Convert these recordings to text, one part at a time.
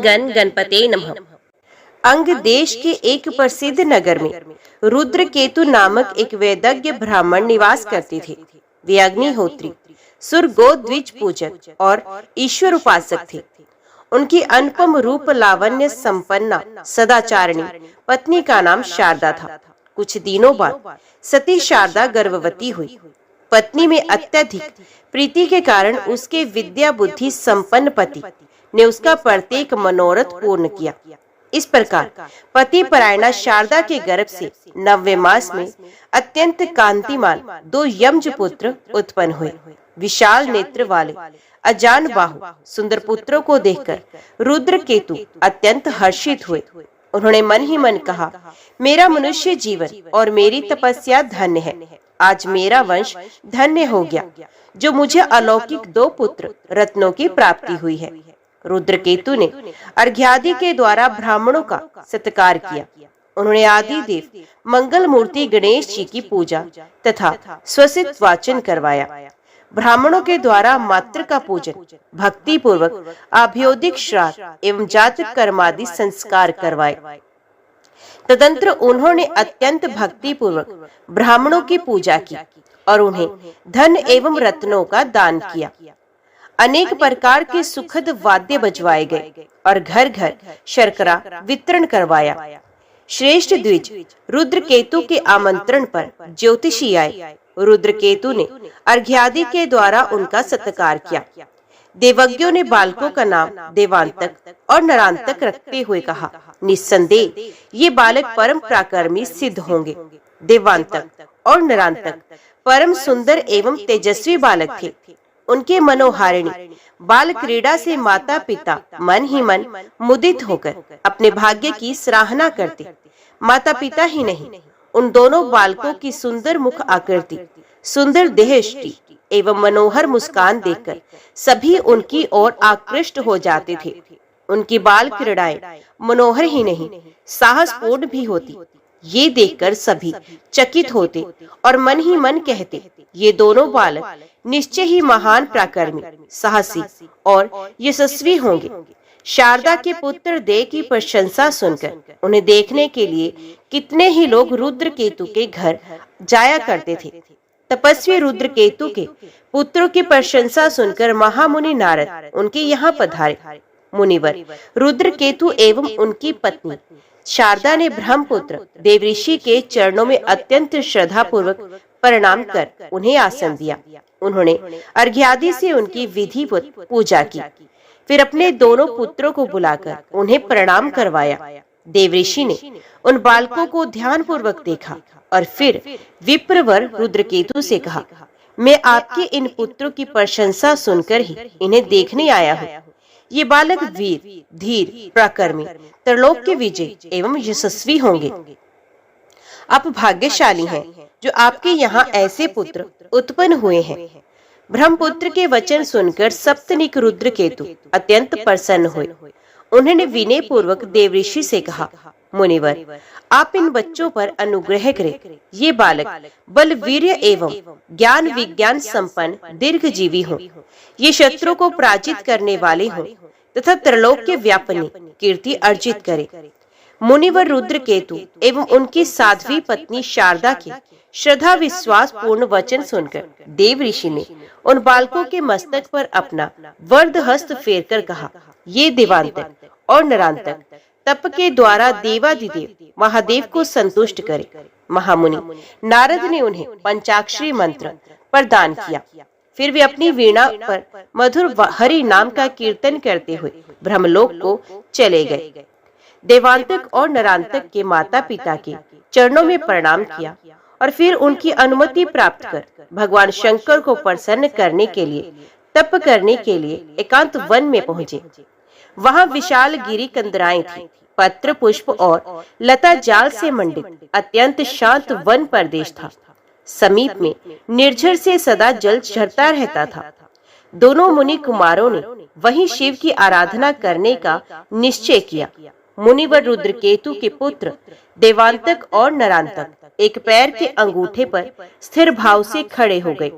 गण गणपते नमः। अंग देश के एक प्रसिद्ध नगर में रुद्रकेतु नामक एक वेदज्ञ ब्राह्मण निवास करते थे। वे अग्निहोत्री, सुरगो द्विज पूजक और ईश्वर उपासक थे। उनकी अनुपम रूप लावण्य संपन्ना सदाचारिणी पत्नी का नाम शारदा था। कुछ दिनों बाद सती शारदा गर्भवती हुई। पत्नी में अत्यधिक प्रीति के कारण उसके विद्या बुद्धि संपन्न पति ने उसका प्रत्येक मनोरथ पूर्ण किया। इस प्रकार पति परायणा शारदा के गर्भ से 9वें मास में अत्यंत कांतिमान 2 यमज पुत्र उत्पन्न हुए। विशाल नेत्र वाले अजान बाहु सुंदर पुत्रों को देखकर रुद्रकेतु अत्यंत हर्षित हुए। उन्होंने मन ही मन कहा, मेरा मनुष्य जीवन और मेरी तपस्या धन्य है। आज मेरा वंश धन्य हो गया, जो मुझे अलौकिक 2 पुत्र रत्नों की प्राप्ति हुई है। रुद्रकेतु ने अर्घ्यादि के द्वारा ब्राह्मणों का सत्कार किया। उन्होंने आदि देव मंगल मूर्ति गणेश जी की पूजा तथा स्वसित वाचन करवाया। ब्राह्मणों के द्वारा मातृ का पूजन, भक्ति पूर्वक आभ्योदिक श्राद्ध एवं जातक कर्मादि संस्कार करवाए। तदंतर उन्होंने अत्यंत भक्ति पूर्वक ब्राह्मणों की पूजा की और उन्हें धन एवं रत्नों का दान किया। अनेक प्रकार के सुखद वाद्य बजवाए गए और घर घर शर्करा वितरण करवाया। श्रेष्ठ द्विज रुद्रकेतु के आमंत्रण पर ज्योतिषी आए। रुद्रकेतु ने अर्घ्यादि के द्वारा उनका सत्कार किया। देवज्ञों ने बालकों का नाम देवांतक और नरांतक रखते हुए कहा, निस्संदेह ये बालक परम पराक्रमी सिद्ध होंगे। देवांतक और नरांतक परम सुंदर एवं तेजस्वी बालक थे। उनके मनोहारिणी बाल क्रीड़ा से माता पिता मन ही मन मुदित होकर अपने भाग्य की सराहना करते। माता पिता ही नहीं, उन दोनों बालकों की सुंदर मुख आकृति, सुंदर देहष्टि एवं मनोहर मुस्कान देखकर सभी उनकी ओर आकृष्ट हो जाते थे। उनकी बाल क्रीड़ाएं मनोहर ही नहीं, साहसपूर्ण भी होती। ये देखकर सभी चकित होते और मन ही मन कहते, ये दोनों बालक निश्चय ही महान पराक्रमी, साहसी और यशस्वी होंगे। शारदा के पुत्र देव की प्रशंसा सुनकर उन्हें देखने के लिए कितने ही लोग रुद्रकेतु के घर जाया करते थे। तपस्वी रुद्रकेतु के पुत्रों की प्रशंसा सुनकर महामुनि नारद उनके यहाँ पधारे। मुनिवर रुद्रकेतु एवं उनकी पत्नी शारदा ने ब्रह्मपुत्र देवऋषि के चरणों में अत्यंत श्रद्धा पूर्वक प्रणाम कर उन्हें आसन दिया। उन्होंने अर्घ्यादि से उनकी विधिवत पूजा की। फिर अपने दोनों पुत्रों को बुलाकर उन्हें प्रणाम करवाया। देवऋषि ने उन बालकों को ध्यान पूर्वक देखा और फिर विप्रवर रुद्रकेतु से कहा, मैं आपके इन पुत्रों की प्रशंसा सुनकर ही इन्हें देखने आया हूँ। ये बालक वीर, धीर, पराक्रमी, त्रिलोक के विजय एवं यशस्वी होंगे। आप भाग्यशाली हैं जो आपके यहाँ ऐसे पुत्र उत्पन्न हुए हैं। ब्रह्मपुत्र के वचन सुनकर सप्तनिक रुद्रकेतु अत्यंत प्रसन्न हुए। उन्होंने विनय पूर्वक देवऋषि से कहा, मुनिवर आप इन बच्चों पर अनुग्रह करें। ये बालक बल वीर्य एवं ज्ञान विज्ञान संपन्न दीर्घजीवी हों। ये शत्रु को पराजित करने वाले हों तथा त्रिलोक के व्यापनी कीर्ति अर्जित करे। मुनिवर रुद्रकेतु एवं उनकी साध्वी पत्नी शारदा के श्रद्धा विश्वास पूर्ण वचन सुनकर देवऋषि ने उन बालकों के मस्तक पर अपना वर्द हस्त फेरकर कहा, ये देवांतक और नरांतक तप के द्वारा देवादिदेव महादेव को संतुष्ट करे। महामुनि नारद ने उन्हें पंचाक्षरी मंत्र प्रदान किया। फिर वे अपनी वीणा पर मधुर हरि नाम का कीर्तन करते हुए ब्रह्मलोक को चले गए। देवांतक और नरांतक के माता पिता के चरणों में प्रणाम किया और फिर उनकी अनुमति प्राप्त कर भगवान शंकर को प्रसन्न करने के लिए तप करने के लिए एकांत वन में पहुँचे। वहाँ विशाल गिरी कंदराएं थी। पत्र पुष्प और लता जाल से मंडित अत्यंत शांत वन प्रदेश था। समीप में निर्झर से सदा जल झरता रहता था। दोनों मुनि कुमारों ने वहीं शिव की आराधना करने का निश्चय किया। मुनिवर रुद्रकेतु के पुत्र देवांतक और नरांतक एक पैर के अंगूठे पर स्थिर भाव से खड़े हो गए।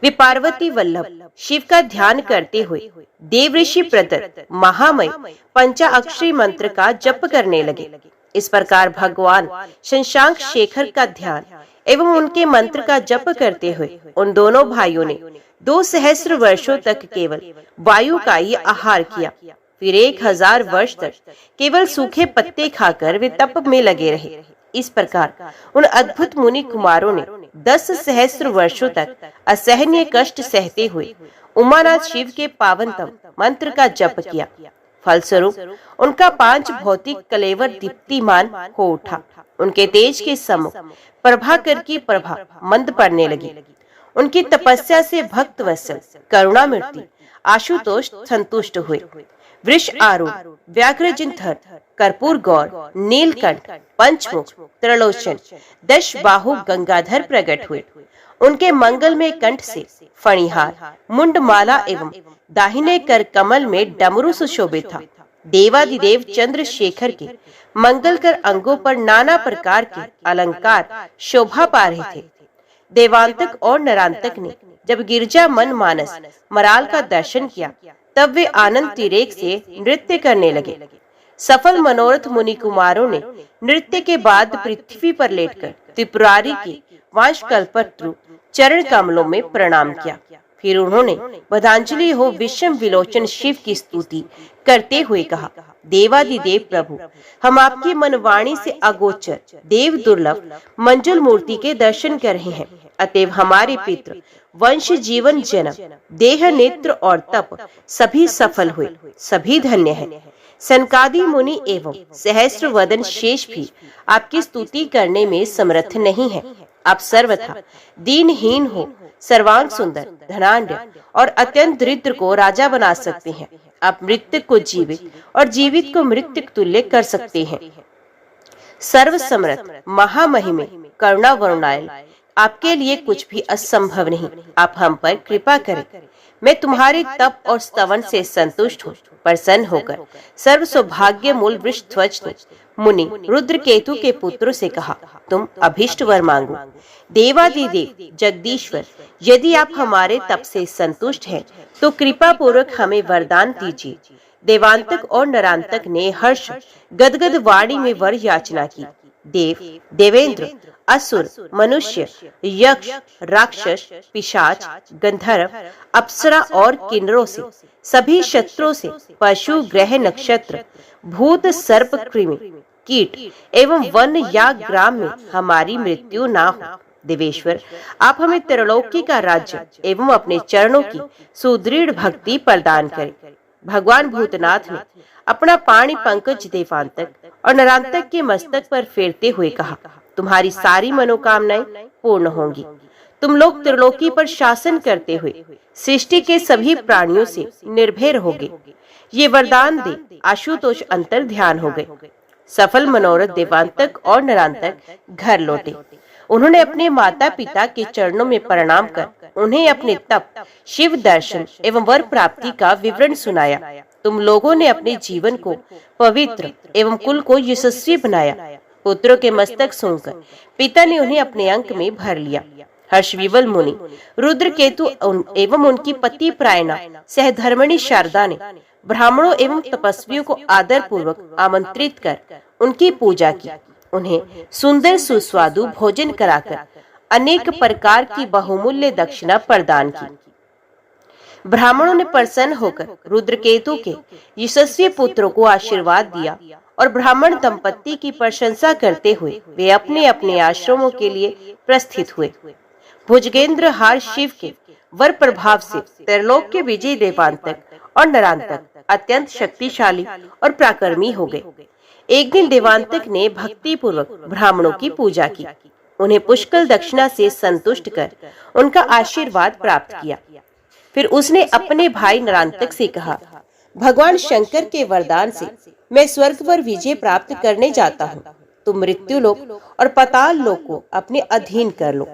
वे पार्वती वल्लभ शिव का ध्यान करते हुए देवऋषि प्रदत्त महामय पंचाक्षरी मंत्र का जप करने लगे। इस प्रकार भगवान शशांक शेखर का ध्यान एवं उनके मंत्र का जप करते हुए उन दोनों भाइयों ने 2 सहस्र वर्षों तक केवल वायु का ही आहार किया। फिर 1000 वर्ष तक केवल सूखे पत्ते खाकर वे तप में लगे रहे। इस प्रकार उन अद्भुत मुनि कुमारों ने 10 सहस्र वर्षों तक असहनीय कष्ट सहते हुए उमानाथ शिव के पावनतम मंत्र का जप किया। फलस्वरूप उनका 5 भौतिक कलेवर दीप्तिमान हो उठा। उनके तेज के सम्मुख प्रभाकर की प्रभा मंद पड़ने लगी। उनकी तपस्या से भक्त वत्सल करुणामूर्ति आशुतोष संतुष्ट हुए। वृष आरूढ़ व्याघ्रजिनधर कर्पूर गौर नीलकंठ पंचमुख त्रिलोचन 10 बाहु गंगाधर प्रकट हुए। उनके मंगल में कंठ से फणिहार मुंडमाला एवं दाहिने कर कमल में डमरू सुशोभित था। देवादिदेव चंद्रशेखर के मंगलकर अंगों पर नाना प्रकार के अलंकार शोभा पा रहे थे। देवांतक और नरांतक ने जब गिरजा मन मानस मराल का दर्शन किया तब वे आनंद तिरेक से नृत्य करने लगे। सफल मनोरथ मुनि कुमारों ने नृत्य के बाद पृथ्वी पर लेटकर त्रिपुरारी के वांशकल्पत्रु चरण कमलों में प्रणाम किया। फिर उन्होंने बधांजलि हो विषम विलोचन शिव की स्तुति करते हुए कहा, देवादिदेव प्रभु, हम आपकी मनवाणी से अगोचर देव दुर्लभ मंजुल मूर्ति के दर्शन कर रहे हैं। अतएव हमारे पितृ वंश जीवन जन्म देह नेत्र और तप सभी सफल हुए, सभी धन्य हैं। सनकादि मुनि एवं सहस्र वदन शेष भी आपकी स्तुति करने में समर्थ नहीं है। आप सर्वथा दीनहीन हो सर्वांग सुंदर धनाढ्य और अत्यंत दरिद्र को राजा बना सकते हैं। आप मृत्यु को जीवित और जीवित को मृत्यु तुल्य कर सकते हैं। सर्व समर्थ महामहिमे करुणा वरुणायल, आपके लिए कुछ भी असंभव नहीं। आप हम पर कृपा करें। मैं तुम्हारे तप और स्तवन से संतुष्ट हूँ। प्रसन्न होकर सर्व सौभाग्य मूल वृक्ष ध्वज ने मुनि रुद्र केतु के पुत्रों से कहा, तुम अभीष्ट वर मांगो। देवादिदेव जगदीश्वर, यदि आप हमारे तप से संतुष्ट हैं तो कृपा पूर्वक हमें वरदान दीजिए। देवांतक और नरांतक ने हर्ष गदगद वाणी में वर याचना की। देव देवेंद्र असुर मनुष्य यक्ष राक्षस पिशाच गंधर्व अप्सरा और किन्नरों से सभी शत्रुओं से पशु ग्रह नक्षत्र भूत सर्प कृमि कीट एवं वन या ग्राम में हमारी मृत्यु ना हो। देवेश्वर, आप हमें त्रिलोकी का राज्य एवं अपने चरणों की सुदृढ़ भक्ति प्रदान करें। भगवान भूतनाथ ने अपना पाणी पंकज देवांतक और नरांतक के मस्तक पर फेरते हुए कहा, तुम्हारी सारी मनोकामनाएं पूर्ण होंगी। तुम लोग त्रिलोकी पर शासन करते हुए सृष्टि के सभी प्राणियों से निर्भय रहोगे। ये वरदान दे आशुतोष अंतर ध्यान हो गए। सफल मनोरथ देवांतक और नरांतक घर लौटे। उन्होंने अपने माता पिता के चरणों में प्रणाम कर उन्हें अपने तप शिव दर्शन एवं वर प्राप्ति का विवरण सुनाया। तुम लोगों ने अपने जीवन को पवित्र एवं कुल को यशस्वी बनाया। पुत्रों के मस्तक सुनकर पिता ने उन्हें अपने अंक में भर लिया। हर्षविवल मुनि रुद्र केतु एवं उनकी पति प्रायणा सहधर्मिणी शारदा ने ब्राह्मणों एवं तपस्वियों को आदर पूर्वक आमंत्रित कर उनकी पूजा की। उन्हें सुंदर सुस्वादु भोजन कराकर अनेक प्रकार की बहुमूल्य दक्षिणा प्रदान की। ब्राह्मणों ने प्रसन्न होकर रुद्रकेतु के यशस्वी पुत्रों को आशीर्वाद दिया और ब्राह्मण दंपत्ति की प्रशंसा करते हुए वे अपने अपने आश्रमों के लिए प्रस्थित हुए। भुजगेंद्र हार शिव के वर प्रभाव से त्रिलोक के विजय देवांतक और नरांतक अत्यंत शक्तिशाली और पराक्रमी हो गए। एक दिन देवांतक ने भक्ति पूर्वक ब्राह्मणों की पूजा की। उन्हें पुष्कल दक्षिणा से संतुष्ट कर उनका आशीर्वाद प्राप्त किया। फिर उसने अपने भाई नरांतक से कहा, भगवान शंकर के वरदान से मैं स्वर्ग पर विजय प्राप्त करने जाता हूँ। तुम मृत्यु लोक और पाताल लोक को अपने अधीन कर लो।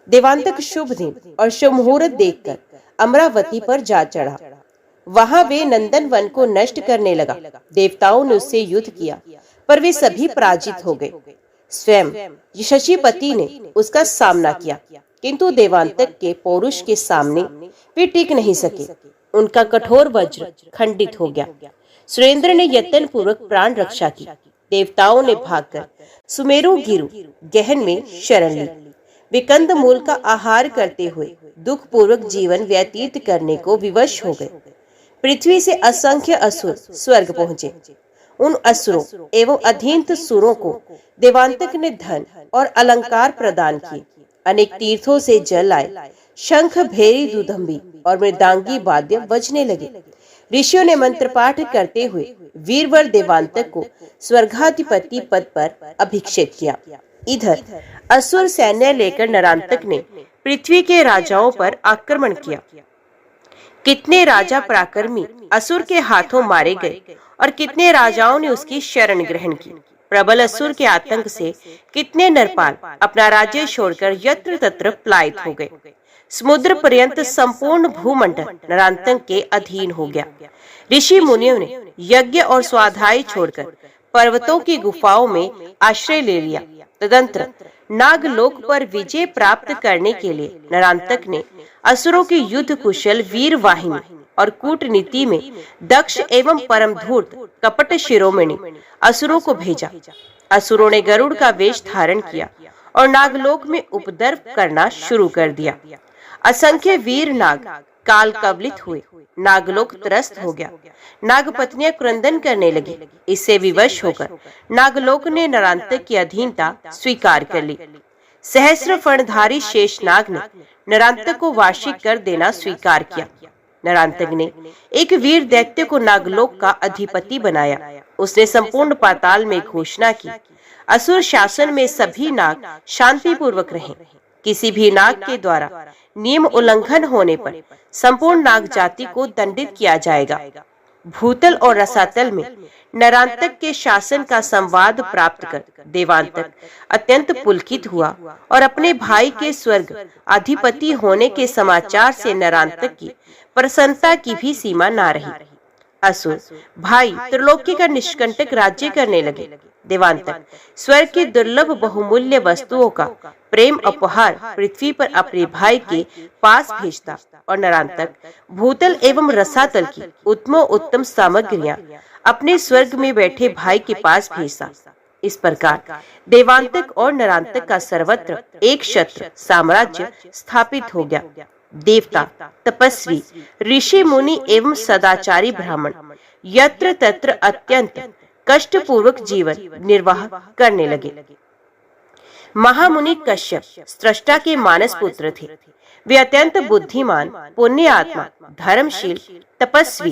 देवांतक शुभ दिन और शुभ मुहूर्त देखकर अमरावती पर जा चढ़ा। वहां वे नंदन वन को नष्ट करने लगा। देवताओं ने उससे युद्ध किया पर वे सभी पराजित हो गए। स्वयं शशिपति ने उसका सामना किया किंतु देवांतक के पौरुष के सामने वे टिक नहीं सके। उनका कठोर वज्र खंडित हो गया। सुरेंद्र ने यत्न पूर्वक प्राण रक्षा की। देवताओं ने भागकर सुमेरु गिरु गहन में शरण ली। वे कंद मूल का आहार करते हुए दुख पूर्वक जीवन व्यतीत करने को विवश हो गए। पृथ्वी से असंख्य असुर स्वर्ग पहुंचे। उन असुरों एवं अधीनत सुरों को देवांतक ने धन और अलंकार प्रदान किए। अनेक तीर्थों से जल आए। शंख, भेरी, दुदंबी और मृदांगी वाद्य बजने लगे। ऋषियों ने मंत्र पाठ करते हुए वीरवर देवांतक को स्वर्गाधिपति पद पर अभिषेक किया। इधर असुर सैन्य लेकर नरांतक ने पृथ्वी के राजाओं पर आक्रमण किया। कितने राजा पराक्रमी असुर के हाथों मारे गए और कितने राजाओं ने उसकी शरण ग्रहण की। प्रबल असुर के आतंक से कितने नरपाल अपना राज्य छोड़कर यत्र तत्र पलायित हो गए। समुद्र पर्यंत संपूर्ण भूमंडल नरांतक के अधीन हो गया। ऋषि मुनियों ने यज्ञ और स्वाध्याय छोड़कर पर्वतों की गुफाओं में आश्रय ले लिया। तदंतर नागलोक पर विजय प्राप्त करने के लिए नरांतक ने असुरों की युद्ध कुशल वीर वाहिनी और कूटनीति में दक्ष एवं परम धूर्त कपट शिरोमणि असुरों को भेजा। असुरों ने गरुड़ का वेश धारण किया और नागलोक में उपद्रव करना शुरू कर दिया। असंख्य वीर नाग काल कवलित हुए। नागलोक त्रस्त हो गया। नागपत्नियां क्रंदन करने लगी। इससे विवश होकर नागलोक ने नरांतक की अधीनता स्वीकार कर ली। सहस्र फणधारी शेषनाग ने नरांतक को वार्षिक कर देना स्वीकार किया। नरांतक ने एक वीर दैत्य को नागलोक का अधिपति बनाया। उसने संपूर्ण पाताल में घोषणा की, असुर शासन में सभी नाग शांति पूर्वक रहें। किसी भी नाग के द्वारा नियम उल्लंघन होने पर संपूर्ण नाग जाति को दंडित किया जाएगा। भूतल और रसातल में नरांतक के शासन का संवाद प्राप्त कर देवांतक अत्यंत पुलकित हुआ और अपने भाई के स्वर्ग अधिपति होने के समाचार से नरांतक की प्रसन्नता की भी सीमा ना रही। असुर भाई त्रिलोकी का निष्कंटक राज्य करने लगे। देवांतक स्वर्ग की दुर्लभ बहुमूल्य वस्तुओं का प्रेम उपहार पृथ्वी पर अपने भाई के पास भेजता और नरांतक भूतल एवं रसातल की उत्तम सामग्रियां अपने स्वर्ग में बैठे भाई के पास भेजता। इस प्रकार देवांतक और नरांतक का सर्वत्र एक छत्र साम्राज्य स्थापित हो गया। देवता, तपस्वी, ऋषि मुनि एवं सदाचारी ब्राह्मण यत्र तत्र अत्यंत कष्ट पूर्वक जीवन निर्वाह करने लगे। महामुनि कश्यप स्रष्टा के मानस पुत्र थे। वे अत्यंत बुद्धिमान, पुण्य आत्मा, धर्मशील, तपस्वी,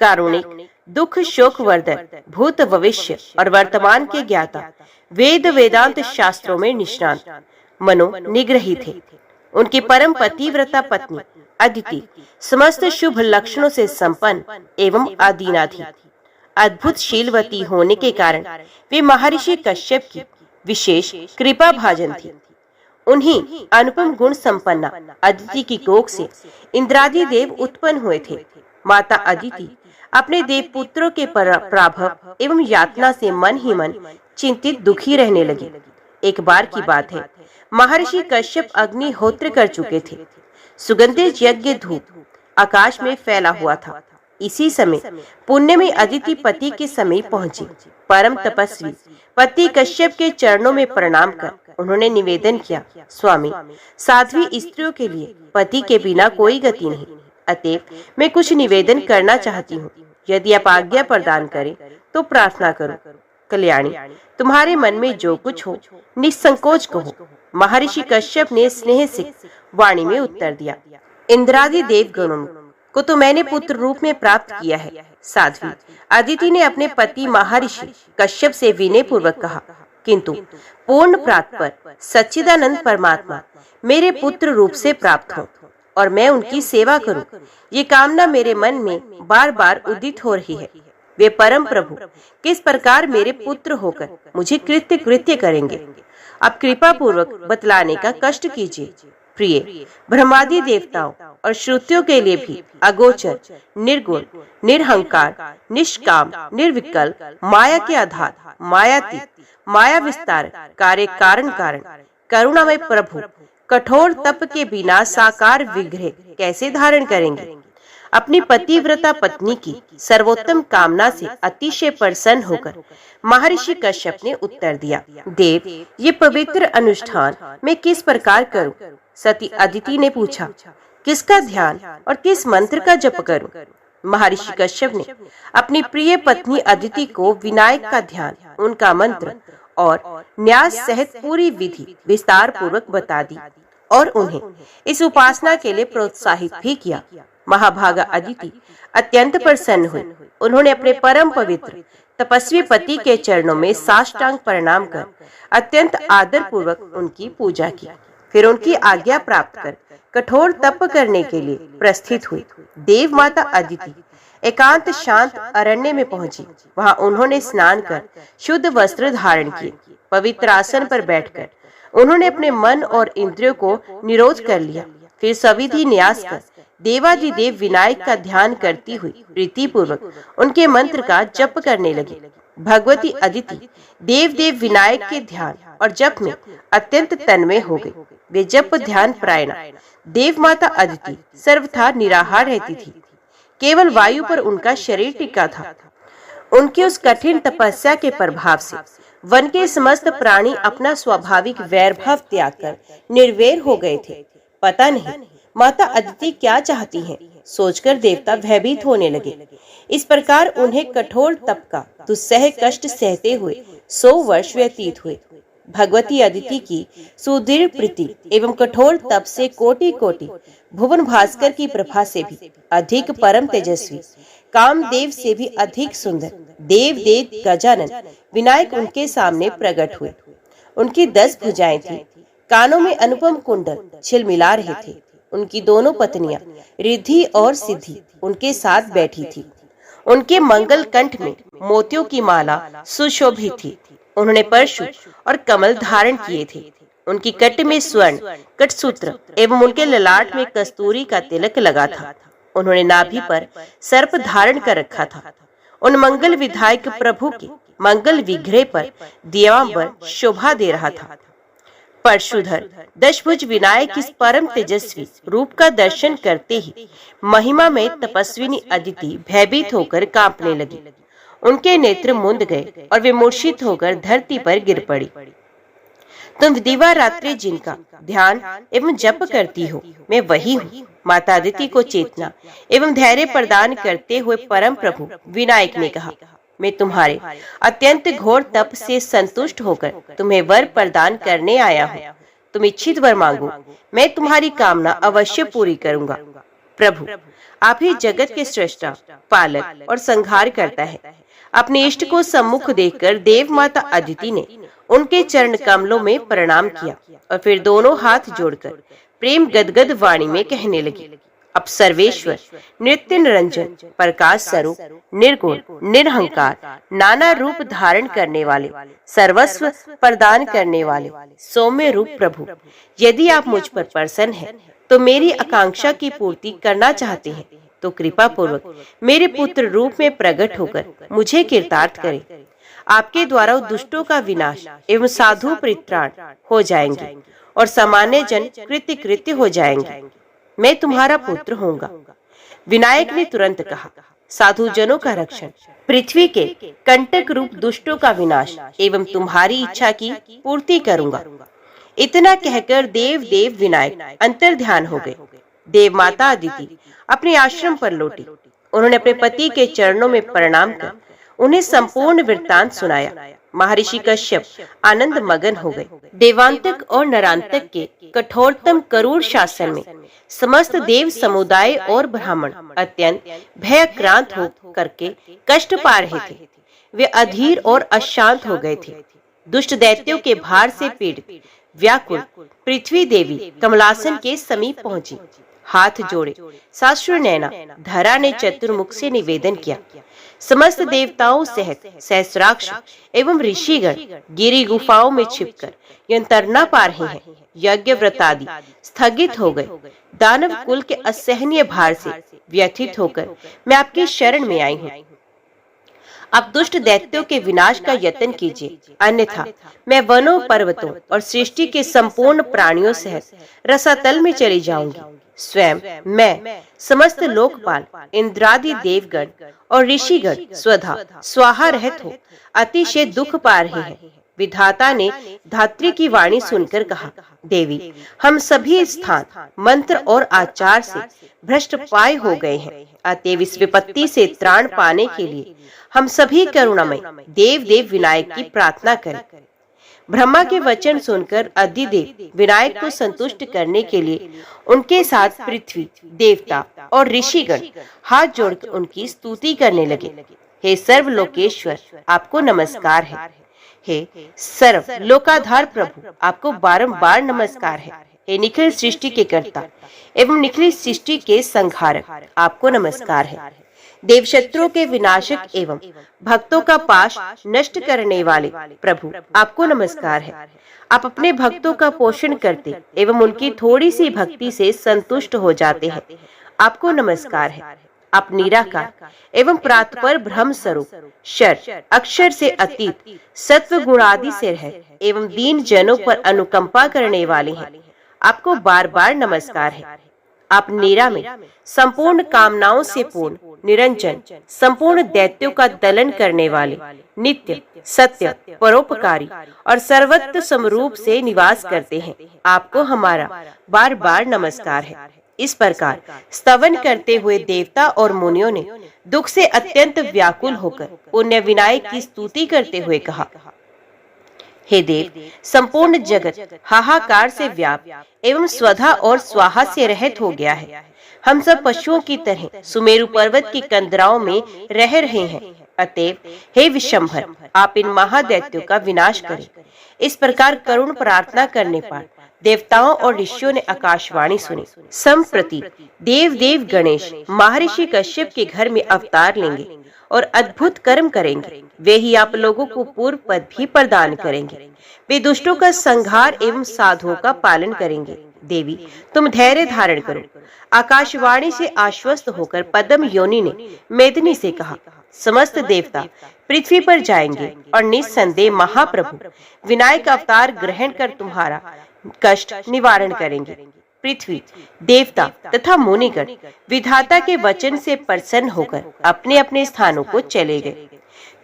कारुणिक, दुख शोक वर्धक, भूत भविष्य और वर्तमान के ज्ञाता, वेद वेदांत शास्त्रों में निष्णात, मनो निग्रही थे। उनकी परम पतिव्रता पत्नी अदिति समस्त शुभ लक्षणों से संपन्न एवं आदीना थी। अद्भुत शीलवती होने के कारण वे महर्षि कश्यप की विशेष कृपा भाजन थी। उन्हीं अनुपम गुण संपन्ना अदिति की कोख से इंद्रादि देव उत्पन्न हुए थे। माता अदिति अपने देव पुत्रों के प्राभव एवं यातना से मन ही मन चिंतित दुखी रहने लगी। एक बार की बात है, महर्षि कश्यप अग्निहोत्र कर चुके थे। सुगंधित यज्ञ धूप आकाश में फैला हुआ था। इसी समय पुण्य में अदिति पति के समीप पहुंची। परम तपस्वी पति कश्यप के चरणों में प्रणाम कर उन्होंने निवेदन किया, स्वामी, साध्वी स्त्रियों के लिए पति के बिना कोई गति नहीं। अतएव मैं कुछ निवेदन करना चाहती हूँ। यदि आप आज्ञा प्रदान करें तो प्रार्थना करो। कल्याणी, तुम्हारे मन में जो कुछ हो निसंकोच कहो। महर्षि कश्यप ने स्नेह से वाणी में उत्तर दिया, इंद्रादि देवगणों को तो मैंने पुत्र रूप में प्राप्त किया है। साध्वी अदिति ने अपने पति महर्षि कश्यप से विनय पूर्वक कहा, किंतु पूर्ण प्राप्त पर सच्चिदानंद परमात्मा मेरे पुत्र रूप से प्राप्त हो और मैं उनकी सेवा करूं, ये कामना मेरे मन में बार बार उदित हो रही है। वे परम प्रभु किस प्रकार मेरे पुत्र होकर मुझे कृत्य कृत्य करेंगे, आप कृपा पूर्वक बतलाने का कष्ट कीजिए। प्रिय ब्रह्मादि देवताओं और श्रुतियों के लिए भी अगोचर, निर्गुण, निरहंकार, निष्काम, निर्विकल्प, माया के आधार, मायातीत, माया विस्तार, कार्य कारण कारण, करुणामय प्रभु, कठोर तप के बिना साकार विग्रह कैसे धारण करेंगे? अपनी पतिव्रता पत्नी की सर्वोत्तम कामना से अतिशय प्रसन्न होकर महर्षि कश्यप ने उत्तर दिया, देव, ये पवित्र अनुष्ठान मैं किस प्रकार करूं? सती अदिति ने पूछा, किसका ध्यान और किस मंत्र का जप करूं? महर्षि कश्यप ने अपनी प्रिय पत्नी अदिति को विनायक का ध्यान, उनका मंत्र और न्यास सहित पूरी विधि विस्तार पूर्वक बता दी और उन्हें इस उपासना के लिए प्रोत्साहित भी किया। महाभागा अदिति अत्यंत प्रसन्न हुई। उन्होंने अपने परम पवित्र तपस्वी पति के चरणों में साष्टांग प्रणाम कर अत्यंत आदर पूर्वक उनकी पूजा की। फिर उनकी आज्ञा प्राप्त कर कठोर तप करने के लिए प्रस्थित हुई। देव माता अदिति एकांत शांत अरण्य में पहुंची। वहां उन्होंने स्नान कर शुद्ध वस्त्र धारण किए। पवित्र आसन पर बैठकर उन्होंने अपने मन और इंद्रियों को निरोध कर लिया। फिर सविधि न्यास कर देवादिदेव विनायक का ध्यान करती हुई प्रीति पूर्वक उनके मंत्र का जप करने लगी। भगवती अदिति देव देव विनायक के ध्यान और जप में अत्यंत तन्मय हो गई। वे जप ध्यान परायणा देव माता अदिति सर्वथा निराहार रहती थी। केवल वायु पर उनका शरीर टिका था। उनकी उस कठिन तपस्या के प्रभाव से वन के समस्त प्राणी अपना स्वाभाविक वैरभाव त्याग कर निर्वैर हो गए थे। पता नहीं माता अदिति क्या चाहती हैं, सोचकर देवता भयभीत होने लगे। इस प्रकार उन्हें कठोर तप का दुस्सह कष्ट सहते हुए 100 वर्ष व्यतीत हुए। भगवती अदिति की सुदृढ़ प्रीति एवं कठोर तप से कोटि कोटि भुवन भास्कर की प्रभा से भी अधिक परम तेजस्वी, कामदेव से भी अधिक सुंदर देव देव गजानन विनायक उनके सामने प्रकट हुए। उनकी 10 भुजाएं थी। कानों में अनुपम कुंडल छिलमिला रहे थे। उनकी दोनों पत्नियां रिद्धि और सिद्धि उनके साथ बैठी थी। उनके मंगल कंठ में मोतियों की माला सुशोभित थी। उन्होंने परशु और कमल धारण किए थे। उनकी कट में स्वर्ण कटसूत्र एवं उनके ललाट में कस्तूरी का तिलक लगा था। उन्होंने नाभि पर सर्प धारण कर रखा था। उन मंगल विधायक प्रभु के मंगल विग्रह पर दियांबर शोभा दे रहा था। परशुधर दशभुज विनायक इस परम तेजस्वी रूप का दर्शन करते ही महिमा में तपस्विनी अदिति भयभीत होकर कांपने लगी। उनके नेत्र मुंद गए और वे मूर्छित होकर धरती पर गिर पड़ी। तुम दिवा रात्रि जिनका ध्यान एवं जप करती हो, मैं वही हूँ। माता अदिति को चेतना एवं धैर्य प्रदान करते हुए परम प्रभु विनायक ने कहा, मैं तुम्हारे अत्यंत घोर तप से संतुष्ट होकर तुम्हें वर प्रदान करने आया हूँ। तुम इच्छित वर मांगो, मैं तुम्हारी कामना अवश्य पूरी करूंगा। प्रभु, आप ही जगत के सृष्टा, पालक और संहार करता है। अपने इष्ट को सम्मुख देखकर देव माता अदिति ने उनके चरण कमलों में प्रणाम किया और फिर दोनों हाथ जोड़कर प्रेम गदगद वाणी में कहने लगी, अब सर्वेश्वर, नित्य निरंजन, प्रकाश स्वरूप, निर्गुण, निरहंकार, नाना रूप धारण करने वाले, सर्वस्व प्रदान करने वाले, सौम्य रूप प्रभु, यदि आप मुझ पर प्रसन्न हैं, तो मेरी आकांक्षा की पूर्ति करना चाहते हैं, तो कृपा पूर्वक मेरे पुत्र रूप में प्रकट होकर मुझे कृतार्थ करें। आपके द्वारा दुष्टों का विनाश एवं साधु परित्राण हो जाएंगे और सामान्य जन कृत्य कृत्य हो जाएंगे। मैं तुम्हारा पुत्र होऊंगा। विनायक ने तुरंत कहा, साधु जनों का रक्षण, पृथ्वी के कंटक रूप दुष्टों का विनाश एवं तुम्हारी इच्छा की पूर्ति करूंगा। इतना कहकर देव देव विनायक अंतर ध्यान हो गए। देव माता अदिति अपने आश्रम पर लौटी। उन्होंने अपने पति के चरणों में प्रणाम कर उन्हें संपूर्ण वृत्तांत सुनाया। महर्षि कश्यप आनंद मगन हो गए। देवांतक और नरांतक के कठोरतम करूर शासन में समस्त देव समुदाय और ब्राह्मण अत्यंत भयाक्रांत हो करके कष्ट पा रहे थे। वे अधीर और अशांत हो गए थे। दुष्ट दैत्यों के भार से पीड़ित व्याकुल पृथ्वी देवी कमलासन के समीप पहुंची। हाथ जोड़े साश्रु नैना धरा ने चतुर्मुख से निवेदन किया, समस्त देवताओं सहित सहस्राक्ष एवं ऋषिगण गिरी गुफाओं में छिपकर यंत्रणा पा रहे हैं। यज्ञ व्रतादि स्थगित हो गए। दानव कुल के असहनीय भार से व्यथित होकर मैं आपकी शरण में आई हूँ। आप दुष्ट दैत्यों के विनाश का यत्न कीजिए, अन्यथा मैं वनों, पर्वतों और सृष्टि के संपूर्ण प्राणियों सहित रसातल में चली जाऊंगी। स्वयं मैं समस्त लोकपाल, इंद्रादि देवगण और ऋषिगण स्वधा स्वाहा रहित हो अतिशय दुख पा रहे हैं। विधाता ने धात्री की वाणी सुनकर कहा, देवी, हम सभी स्थान, मंत्र और आचार से भ्रष्ट पाए हो गए हैं। अतएव इस विपत्ति से त्राण पाने के लिए हम सभी करुणामय देव देव विनायक की प्रार्थना करें। ब्रह्मा के वचन सुनकर अधिदेव विनायक को संतुष्ट करने के लिए उनके साथ पृथ्वी, देवता और ऋषिगण हाथ जोड़कर उनकी स्तुति करने लगे। हे सर्वलोकेश्वर, आपको नमस्कार है। हे सर्व लोकाधार प्रभु, आपको बारंबार नमस्कार है। हे निखिल सृष्टि के कर्ता एवं निखिल सृष्टि के संहारक, आपको नमस्कार है। देवशत्रुओं के विनाशक एवं भक्तों का पाश नष्ट करने वाले प्रभु, आपको नमस्कार है। आप अपने भक्तों का पोषण करते एवं उनकी थोड़ी सी भक्ति से संतुष्ट हो जाते हैं, आपको नमस्कार है। आप निराकार एवं प्रातपर ब्रह्म स्वरूप, शर अक्षर से अतीत, सत्व गुणादि से रहित एवं दीन जनों पर अनुकंपा करने वाले हैं, आपको बार बार नमस्कार है। आप नीरा में संपूर्ण कामनाओं से पूर्ण, निरंजन, संपूर्ण दैत्यों का दलन करने वाले, नित्य, सत्य, परोपकारी और सर्वत्र समरूप से निवास करते हैं, आपको हमारा बार बार नमस्कार है। इस प्रकार स्तवन करते हुए देवता और मुनियों ने दुख से अत्यंत व्याकुल होकर पुण्य विनायक की स्तुति करते हुए कहा, हे देव, संपूर्ण जगत हाहाकार से व्याप्त एवं स्वधा और स्वाहा से रहित हो गया है। हम सब पशुओं की तरह सुमेरु पर्वत की कंदराओं में रह रहे हैं। अतएव हे विशंभर, आप इन महादैत्यों का विनाश करें। इस प्रकार करुण प्रार्थना करने पर देवताओं और ऋषियों ने आकाशवाणी सुनी। संप्रति देव देव गणेश महर्षि कश्यप के घर में अवतार लेंगे और अद्भुत कर्म करेंगे। वे ही आप लोगों को पूर्व पद भी प्रदान करेंगे। वे दुष्टों का संहार एवं साधुओं का पालन करेंगे। देवी, तुम धैर्य धारण करो। आकाशवाणी से आश्वस्त होकर पद्म योनि ने मेदिनी से कहा, समस्त देवता पृथ्वी पर जाएंगे और निस्संदेह महाप्रभु विनायक अवतार ग्रहण कर तुम्हारा कष्ट निवारण करेंगे। पृथ्वी, देवता तथा मुनिगण विधाता के वचन से प्रसन्न होकर अपने अपने स्थानों को चले गए।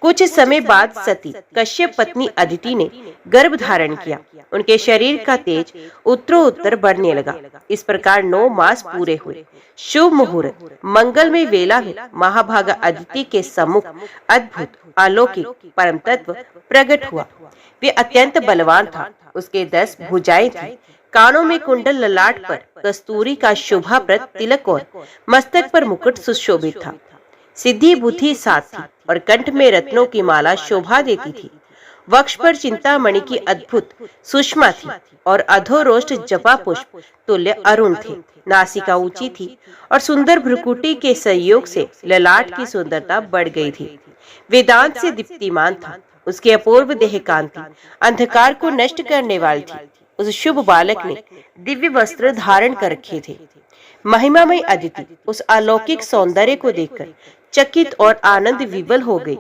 कुछ समय बाद सती कश्यप पत्नी अदिति ने गर्भ धारण किया। उनके शरीर का तेज उत्तरोत्तर बढ़ने लगा। इस प्रकार 9 मास पूरे हुए। शुभ मुहूर्त मंगलमय वेला में महाभागा अदिति के सम्मुख अद्भुत अलौकिक परम तत्व प्रकट हुआ। वे अत्यंत बलवान था। उसके 10 भुजाएं थी। कानों में कुंडल, ललाट पर कस्तूरी का शोभाप्रद तिलक और मस्तक पर मुकुट सुशोभित था। सिद्धि बुद्धि साथ थी और कंठ में रत्नों की माला शोभा देती थी। वक्ष पर चिंतामणि की अद्भुत सुषमा थी और अधोरोष्ट जपा पुष्प तुल्य अरुण थे। नासिका ऊंची थी और सुंदर भ्रुकुटी के संयोग से ललाट की सुंदरता बढ़ गई थी। वेदांत से दीप्तिमान था। उसके अपूर्व देह कांति अंधकार को नष्ट करने वाली थी। उस शुभ बालक ने दिव्य वस्त्र धारण कर रखे थे। महिमामय अदिति उस अलौकिक सौंदर्य को देखकर चकित और आनंद विवल हो गई।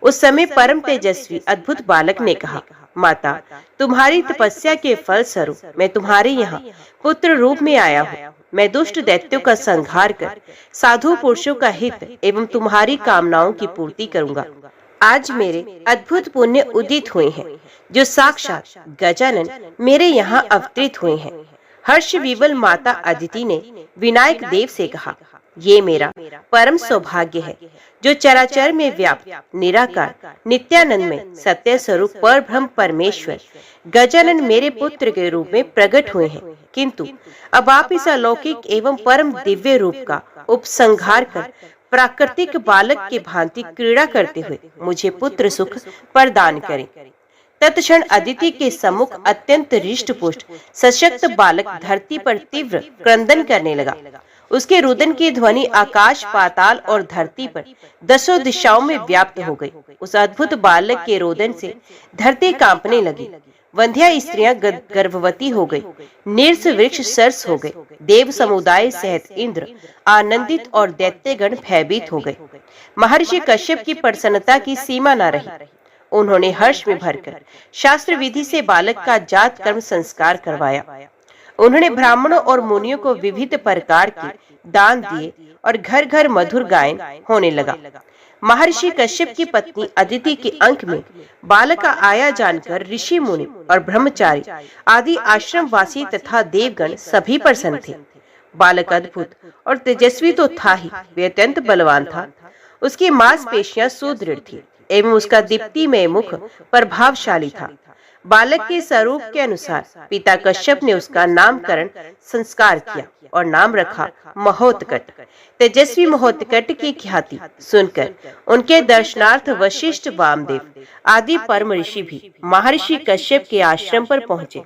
उस समय परम तेजस्वी अद्भुत बालक ने कहा, माता, तुम्हारी तपस्या के फल स्वरूप मैं तुम्हारे यहाँ पुत्र रूप में आया हूँ। मैं दुष्ट दैत्यों का संहार कर साधु पुरुषों का हित एवं तुम्हारी कामनाओं की पूर्ति करूंगा। आज मेरे अद्भुत पुण्य उदित हुए हैं, जो साक्षात गजानन मेरे यहाँ अवतरित हुए हैं। हर्ष विवल माता अदिति ने विनायक देव से कहा, ये मेरा परम सौभाग्य है जो चराचर में व्याप्त निराकार नित्यानंद में सत्य स्वरूप पर ब्रह्म परमेश्वर गजानन मेरे पुत्र के रूप में प्रकट हुए हैं। किंतु अब आप इस अलौकिक एवं परम दिव्य रूप का उपसंहार कर प्राकृतिक बालक की भांति क्रीड़ा करते हुए मुझे पुत्र सुख प्रदान करें। तत्क्षण अदिति के सम्मुख अत्यंत रिष्ट पुष्ट सशक्त बालक धरती पर तीव्र क्रंदन करने लगा। उसके रुदन की ध्वनि आकाश, पाताल और धरती पर 10 दिशाओं में व्याप्त हो गई। उस अद्भुत बालक के रोदन से धरती कांपने लगी। वंध्या स्त्रियां गर्भवती हो गई, नीरस वृक्ष सरस हो गए, देव समुदाय सहित इंद्र आनंदित और दैत्यगण भयभीत हो गए। महर्षि कश्यप की प्रसन्नता की सीमा न रही। उन्होंने हर्ष में भरकर शास्त्र विधि से बालक का जात कर्म संस्कार करवाया। उन्होंने ब्राह्मणों और मुनियों को विविध प्रकार के दान दिए और घर घर मधुर गायन होने लगा। महर्षि कश्यप की पत्नी अदिति के अंक में बालक का आया जानकर ऋषि मुनि और ब्रह्मचारी आदि आश्रम वासी तथा देवगण सभी प्रसन्न थे। बालक अद्भुत और तेजस्वी तो था ही, वे अत्यंत बलवान था। उसकी मांसपेशियां सुदृढ़ थी एवं उसका दीप्तिमय मुख प्रभावशाली था। बालक के स्वरूप के अनुसार पिता कश्यप ने उसका नामकरण संस्कार किया और नाम रखा महोत्कट। तेजस्वी महोत्कट की ख्याति सुनकर उनके दर्शनार्थ वशिष्ठ, वामदेव आदि परम ऋषि भी महर्षि कश्यप के आश्रम पर पहुंचे।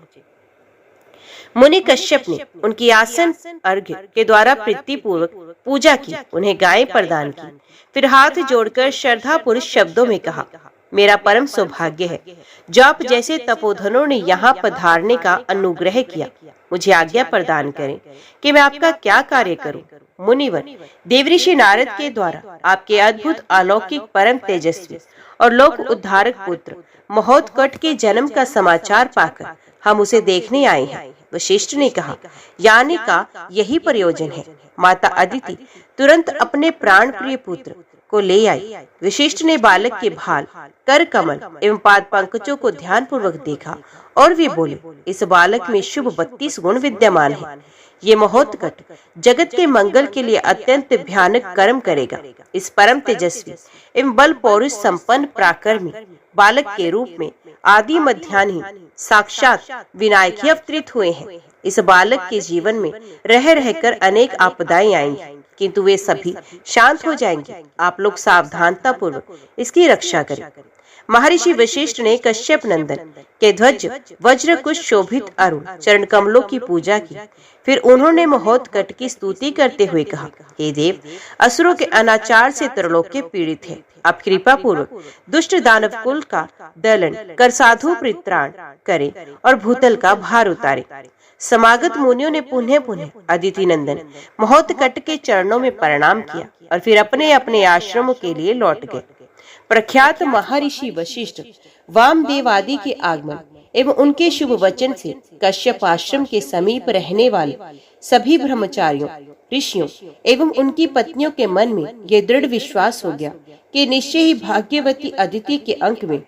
मुनि कश्यप ने उनकी आसन अर्घ्य के द्वारा प्रीति पूर्वक पूजा की, उन्हें गायें प्रदान की, फिर हाथ जोड़कर श्रद्धा पुरुष शब्दों में कहा, मेरा परम सौभाग्य है जो आप जैसे तपोधनों ने यहाँ पधारने का अनुग्रह किया। मुझे आज्ञा प्रदान करें कि मैं आपका क्या कार्य करूं। मुनिवर, देवऋषि नारद के द्वारा आपके अद्भुत अलौकिक परम तेजस्वी और लोक उद्धारक पुत्र महोत्कट के जन्म का समाचार पाकर हम उसे देखने आए हैं। वशिष्ठ ने कहा, यानी का यही प्रयोजन है। माता अदिति तुरंत अपने प्राण प्रिय पुत्र को ले आई। वशिष्ठ ने बालक के भाल, कर कमल एवं पाद पंकजों को ध्यान पूर्वक देखा और वे बोले, इस बालक में शुभ 32 गुण विद्यमान है। ये महोत्कट जगत के मंगल के लिए अत्यंत भयानक कर्म करेगा। इस परम तेजस्वी एवं बल पौरुष संपन्न पराक्रमी बालक के रूप में आदि मध्यान्ही साक्षात विनायक ही अवतरित हुए हैं। इस बालक के जीवन में रह रहकर अनेक आपदाएं आएंगी, किंतु वे सभी शांत हो जाएंगी। आप लोग सावधानता पूर्वक इसकी रक्षा करें। महर्षि वशिष्ठ ने कश्यप नंदन के ध्वज वज्र कुश शोभित अरुण चरण कमलों की पूजा की। फिर उन्होंने महोत्कट की स्तुति करते हुए कहा, हे देव, असुरों के अनाचार से त्रिलोक पीड़ित है। आप कृपा पूर्वक दुष्ट दानव कुल का दलन कर साधु परित्राण करें और भूतल का भार उतारे। समागत मुनियों ने पुनः पुनः अदिति नंदन महोत्कट के चरणों में प्रणाम किया और फिर अपने अपने आश्रमों के लिए लौट गए। प्रख्यात महर्षि वशिष्ठ, वामदेव आदि के आगमन एवं उनके शुभ वचन से कश्यप आश्रम के समीप रहने वाले सभी ब्रह्मचारियों, ऋषियों एवं उनकी पत्नियों के मन में यह दृढ़ विश्वास हो गया कि निश्चय ही भाग्यवती अदिति के अंक में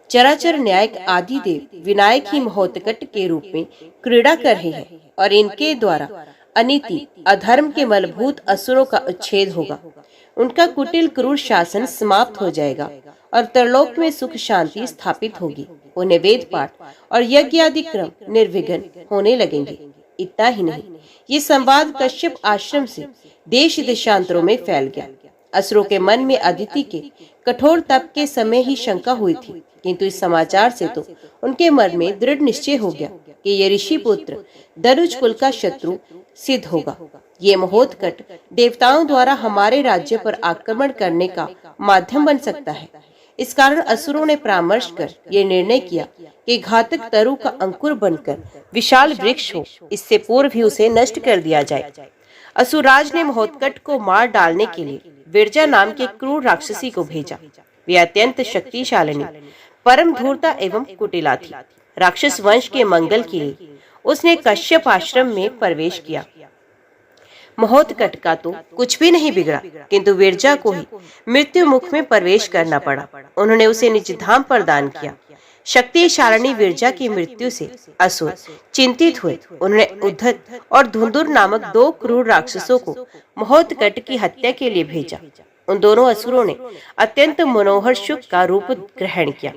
चराचर न्यायक आदि देव विनायक ही महोत्कट के रूप में क्रीड़ा कर रहे हैं और इनके द्वारा अनीति अधर्म के मलभूत असुरों का उच्छेद होगा। उनका कुटिल क्रूर शासन समाप्त हो जाएगा और त्रिलोक में सुख शांति स्थापित होगी। उन्हें वेद पाठ और यज्ञ आदि क्रम निर्विघ्न होने लगेंगे। इतना ही नहीं, ये संवाद कश्यप आश्रम से देश देशांतरों में फैल गया। असुरों के मन में अदिति के कठोर तप के समय ही शंका हुई थी, किंतु इस समाचार से तो उनके मन में दृढ़ निश्चय हो गया कि ये ऋषि पुत्र दनुज कुल का शत्रु सिद्ध होगा। ये महोत्कट देवताओं द्वारा हमारे राज्य पर आक्रमण करने का माध्यम बन सकता है। इस कारण असुरों ने परामर्श कर ये निर्णय किया कि घातक तरु का अंकुर बनकर विशाल वृक्ष हो, इससे पूर्व ही उसे नष्ट कर दिया जाए। असुरराज ने महोत्कट को मार डालने के लिए विरजा नाम के क्रूर राक्षसी को भेजा। वे अत्यंत शक्तिशालिनी, परम धूर्ता एवं कुटिला थी। राक्षस वंश के मंगल के लिए उसने कश्यप आश्रम में प्रवेश किया। महोत्कट का तो कुछ भी नहीं बिगड़ा, किंतु विरजा को ही मृत्यु मुख में प्रवेश करना पड़ा। उन्होंने उसे निज धाम प्रदान किया। शक्तिशालिनी विरजा की मृत्यु से असुर चिंतित हुए। उन्होंने उद्धत और धुंधुर नामक 2 क्रूर राक्षसों को महोत्कट की हत्या के लिए भेजा। उन दोनों असुरों ने अत्यंत मनोहर शुक का रूप ग्रहण किया।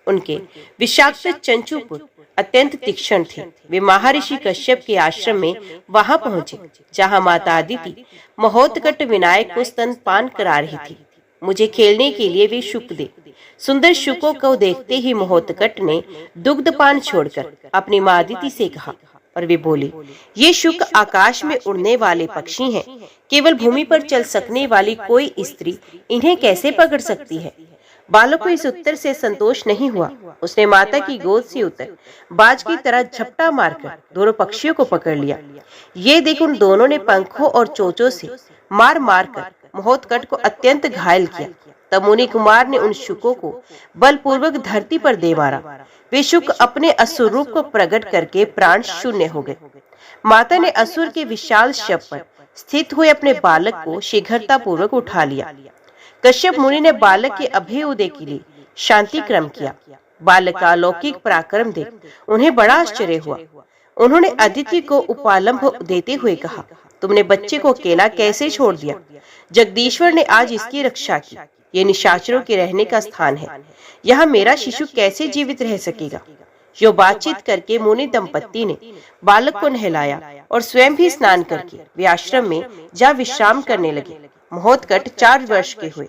उनके विषाक्त चंचुपुर अत्यंत तीक्ष्ण थे। वे महर्षि कश्यप के आश्रम में वहां पहुंचे, जहां माता अदिति महोत्कट विनायक को स्तनपान करा रही थी। मुझे खेलने के लिए वे शुक दे। सुंदर शुकों को देखते ही महोत्कट ने दुग्धपान छोड़कर अपनी माँ अदिति से कहा और वे बोले, ये शुक आकाश में उड़ने वाले पक्षी हैं। केवल भूमि पर चल सकने वाली कोई स्त्री इन्हें कैसे पकड़ सकती है? बालक को इस उत्तर से संतोष नहीं हुआ। उसने माता की गोद से उतर बाज की तरह झपटा मारकर दोनों पक्षियों को पकड़ लिया। ये देख उन दोनों ने पंखों और चोंचों से मार मार कर महोत्कट को अत्यंत घायल किया। तब मुनि कुमार ने उन शुकों को बलपूर्वक धरती पर दे मारा। वे शुक अपने असुर रूप को प्रकट करके प्राण शून्य हो गए। माता ने असुर के विशाल शव पर स्थित हुए अपने बालक को शीघ्रता पूर्वक उठा लिया। कश्यप मुनि ने बालक के अभय उदय के लिए शांति क्रम किया। बालक का अलौकिक पराक्रम देख उन्हें बड़ा आश्चर्य हुआ। उन्होंने अदिति को उपालंभ देते हुए कहा, तुमने बच्चे को अकेला कैसे छोड़ दिया? जगदीश्वर ने आज इसकी रक्षा की। ये निशाचरों के रहने का स्थान है। यहाँ मेरा शिशु कैसे जीवित रह सकेगा? यो बातचीत करके मुनि दंपत्ति ने बालक को नहलाया और स्वयं भी स्नान करके वे आश्रम में जा विश्राम करने लगे। महोत्कट 4 वर्ष के हुए।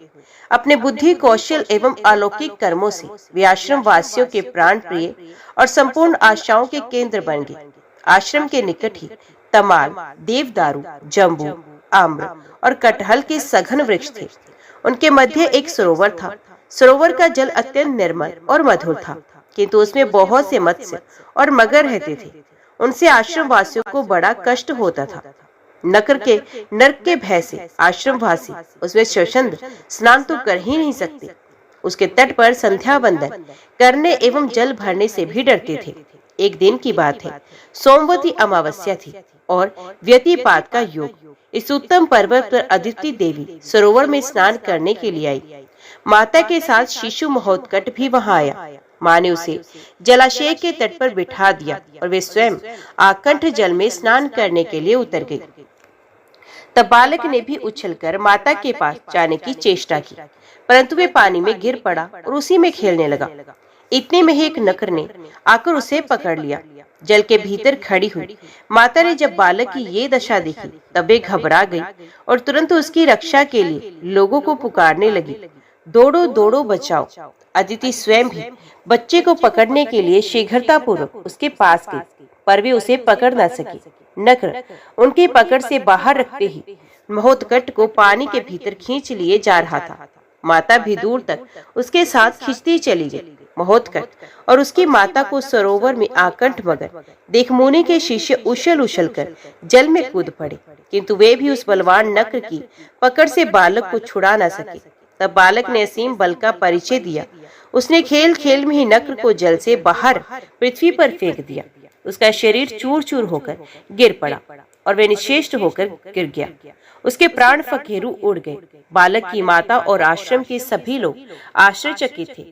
अपने बुद्धि कौशल एवं अलौकिक कर्मों से वे आश्रम वासियों के प्राण प्रिय और संपूर्ण आशाओं के केंद्र बन गए। आश्रम के निकट ही तमाल, देवदारू, जम्बू, आम्र और कटहल के सघन वृक्ष थे। उनके मध्य एक सरोवर था। सरोवर का जल अत्यंत निर्मल और मधुर था, किंतु उसमें बहुत से मत्स्य और मगर रहते थे। उनसे आश्रम वासियों को बड़ा कष्ट होता था। नरक के भय से आश्रम वासी उसमें स्वच्छंद स्नान तो कर ही नहीं सकते। उसके तट पर संध्या वंदन करने एवं जल भरने से भी डरते थे। एक दिन की बात है, सोमवती अमावस्या थी और व्यतिपात का योग। इस उत्तम पर्वत पर अदिति देवी सरोवर में स्नान करने के लिए आई। माता के साथ शिशु महोत्कट भी वहां आया। माँ ने उसे जलाशय के तट पर बिठा दिया और वे स्वयं आकंठ जल में स्नान करने के लिए उतर गई। तब बालक ने भी उछलकर माता के पास जाने की चेष्टा की, परंतु वे पानी में गिर पड़ा और उसी में खेलने लगा। इतने में ही एक नकर ने आकर उसे पकड़ लिया। जल के भीतर खड़ी हुई माता ने जब बालक की ये दशा देखी, तब वे घबरा गई और तुरंत उसकी रक्षा के लिए लोगों को पुकारने लगी, दौड़ो दौड़ो बचाओ। अदिति स्वयं भी बच्चे को पकड़ने के लिए शीघ्रता पूर्वक उसके पास गई, पर वे उसे पकड़ न सकी। नकर उनकी पकड़ से बाहर रखते ही महोत्कट को पानी के भीतर खींच लिए जा रहा था। माता भी दूर तक उसके साथ खींचती चली गई। महोत्कट और उसकी माता को सरोवर में आकंठ मगर देख मुनि के शिष्य उछल उछल कर जल में कूद पड़े, किंतु वे भी उस बलवान नक्र की पकड़ से बालक को छुड़ा न सके। तब बालक ने असीम बल का परिचय दिया। उसने खेल खेल में ही नक्र को जल से बाहर पृथ्वी पर फेंक दिया। उसका शरीर चूर चूर होकर गिर पड़ा और वे निश्चेष्ट होकर गिर गया। उसके प्राण फकेरू उड़ गए। बालक की माता और आश्रम के सभी लोग आश्चर्यचकित थे।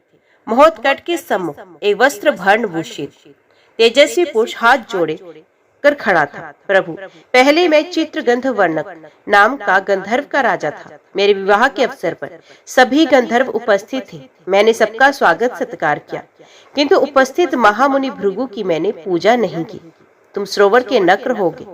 महोत्कट के सम्मुख एक वस्त्र भर्ण भूषित तेजस्वी पुरुष हाथ जोड़े कर खड़ा था। प्रभु, पहले मैं चित्रगंध वर्णक नाम का गंधर्व का राजा था। मेरे विवाह के अवसर पर सभी गंधर्व उपस्थित थे। मैंने सबका स्वागत सत्कार किया, किंतु उपस्थित महामुनि भृगु की मैंने पूजा नहीं की। तुम सरोवर के नक्र होगे।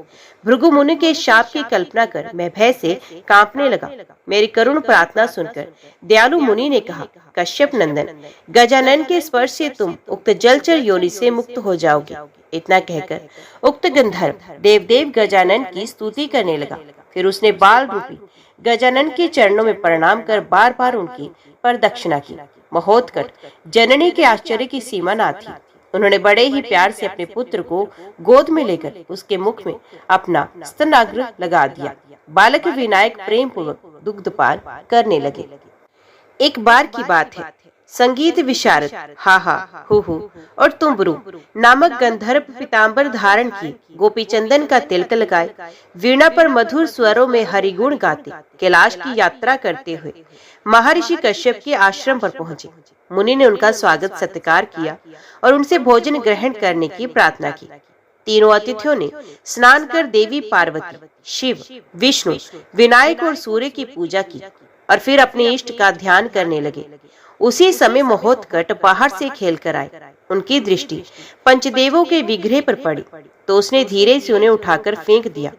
भृगु मुनि के शाप की कल्पना कर मैं भय से कांपने लगा। मेरी करुण प्रार्थना सुनकर दयालु मुनि ने कहा, कश्यप नंदन, गजानन के स्पर्श से तुम उक्त जलचर योनि से मुक्त हो जाओगे। इतना कहकर उक्त गंधर्व देवदेव गजानन की स्तुति करने लगा। फिर उसने बाल रूपी गजानन के चरणों में प्रणाम कर बार बार उनकी प्रदक्षिणा की। महोत्कट जननी के आश्चर्य की सीमा न थी। उन्होंने बड़े ही प्यार से अपने पुत्र को गोद में लेकर उसके मुख में अपना स्तनाग्र लगा दिया। बालक विनायक प्रेम पूर्वक दुग्धपान करने लगे। एक बार की बात है, संगीत विशारद हा हा हु और तुम्बरू नामक गंधर्व पीताम्बर धारण किए, गोपी चंदन का तिलक लगाए, वीणा पर मधुर स्वरों में हरिगुण गाते कैलाश की यात्रा करते हुए महर्षि कश्यप के आश्रम पर पहुंचे। मुनि ने उनका स्वागत सत्कार किया और उनसे भोजन ग्रहण करने की प्रार्थना की। तीनों अतिथियों ने स्नान कर देवी पार्वती, शिव, विष्णु, विनायक और सूर्य की पूजा की और फिर अपने इष्ट का ध्यान करने लगे। उसी समय महोत्कट बाहर से खेल कर आए। उनकी दृष्टि पंचदेवों के विग्रह पर पड़ी तो उसने धीरे से उन्हें उठाकर फेंक दिया।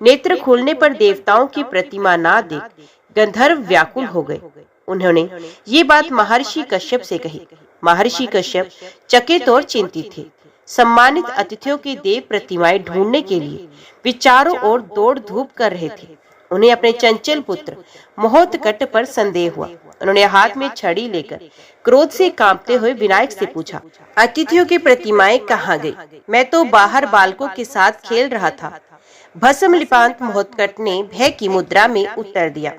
नेत्र खोलने पर देवताओं की प्रतिमा ना देख गंधर्व व्याकुल हो गए। उन्होंने ये बात महर्षि कश्यप से कही। महर्षि कश्यप चकित और चिंतित थे। सम्मानित अतिथियों की देव प्रतिमाएं ढूंढने के लिए वे चारों ओर दौड़ धूप कर रहे थे। उन्हें अपने चंचल पुत्र महोत्कट पर संदेह हुआ। उन्होंने हाथ में छड़ी लेकर क्रोध से कांपते हुए विनायक से पूछा, अतिथियों की प्रतिमाएं कहाँ गई? मैं तो बाहर बालकों के साथ खेल रहा था। भस्म लिपांत महोत्कट ने भय की मुद्रा में उत्तर दिया,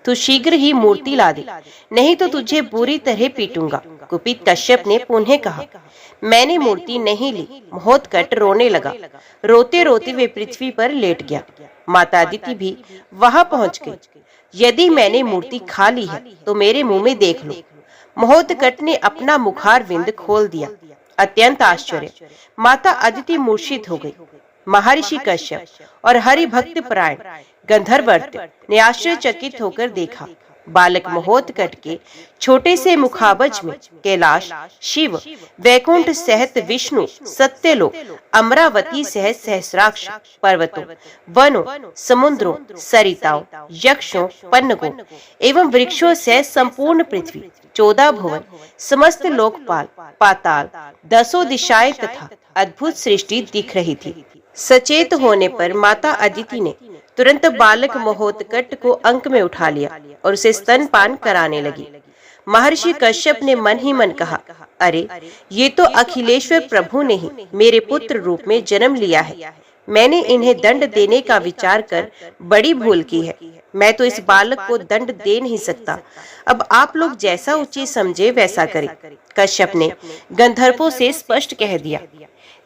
तू शीघ्र ही मूर्ति ला दे, नहीं तो तुझे बुरी तरह पीटूंगा। कुपित कश्यप ने पुनः कहा, मैंने मूर्ति नहीं ली। महोत्कट रोने लगा। रोते रोते वे पृथ्वी पर लेट गया। माता अदिति भी वहां पहुंच गई। यदि मैंने मूर्ति खा ली है तो मेरे मुंह में देख लो। महोत्कट ने अपना मुखार विंद खोल दिया। अत्यंत आश्चर्य, माता अदिति मूर्छित हो गई। महर्षि कश्यप और हरि भक्त परायण गंधर्वर्त ने आश्चर्यचकित होकर देखा। बालक महोत्कट के छोटे से मुखाबज में कैलाश, शिव, वैकुंठ सहित विष्णु, सत्यलोक, अमरावती सहित सहस्राक्ष पर्वतों, वनों, समुद्रों, सरिताओं, यक्षों, पन्नगों एवं वृक्षों सहित संपूर्ण पृथ्वी, 14 भुवन, समस्त लोकपाल, पाताल, 10 दिशाएं तथा अद्भुत सृष्टि दिख रही थी। सचेत होने पर माता अदिति ने तुरंत बालक महोत्कट को अंक में उठा लिया और उसे स्तनपान कराने लगी। महर्षि कश्यप ने मन ही मन कहा, अरे ये तो अखिलेश्वर प्रभु ने ही मेरे पुत्र रूप में जन्म लिया है। मैंने इन्हें दंड देने का विचार कर बड़ी भूल की है। मैं तो इस बालक को दंड दे नहीं सकता। अब आप लोग जैसा उचित समझे वैसा करें। कश्यप ने गंधर्वों से स्पष्ट कह दिया,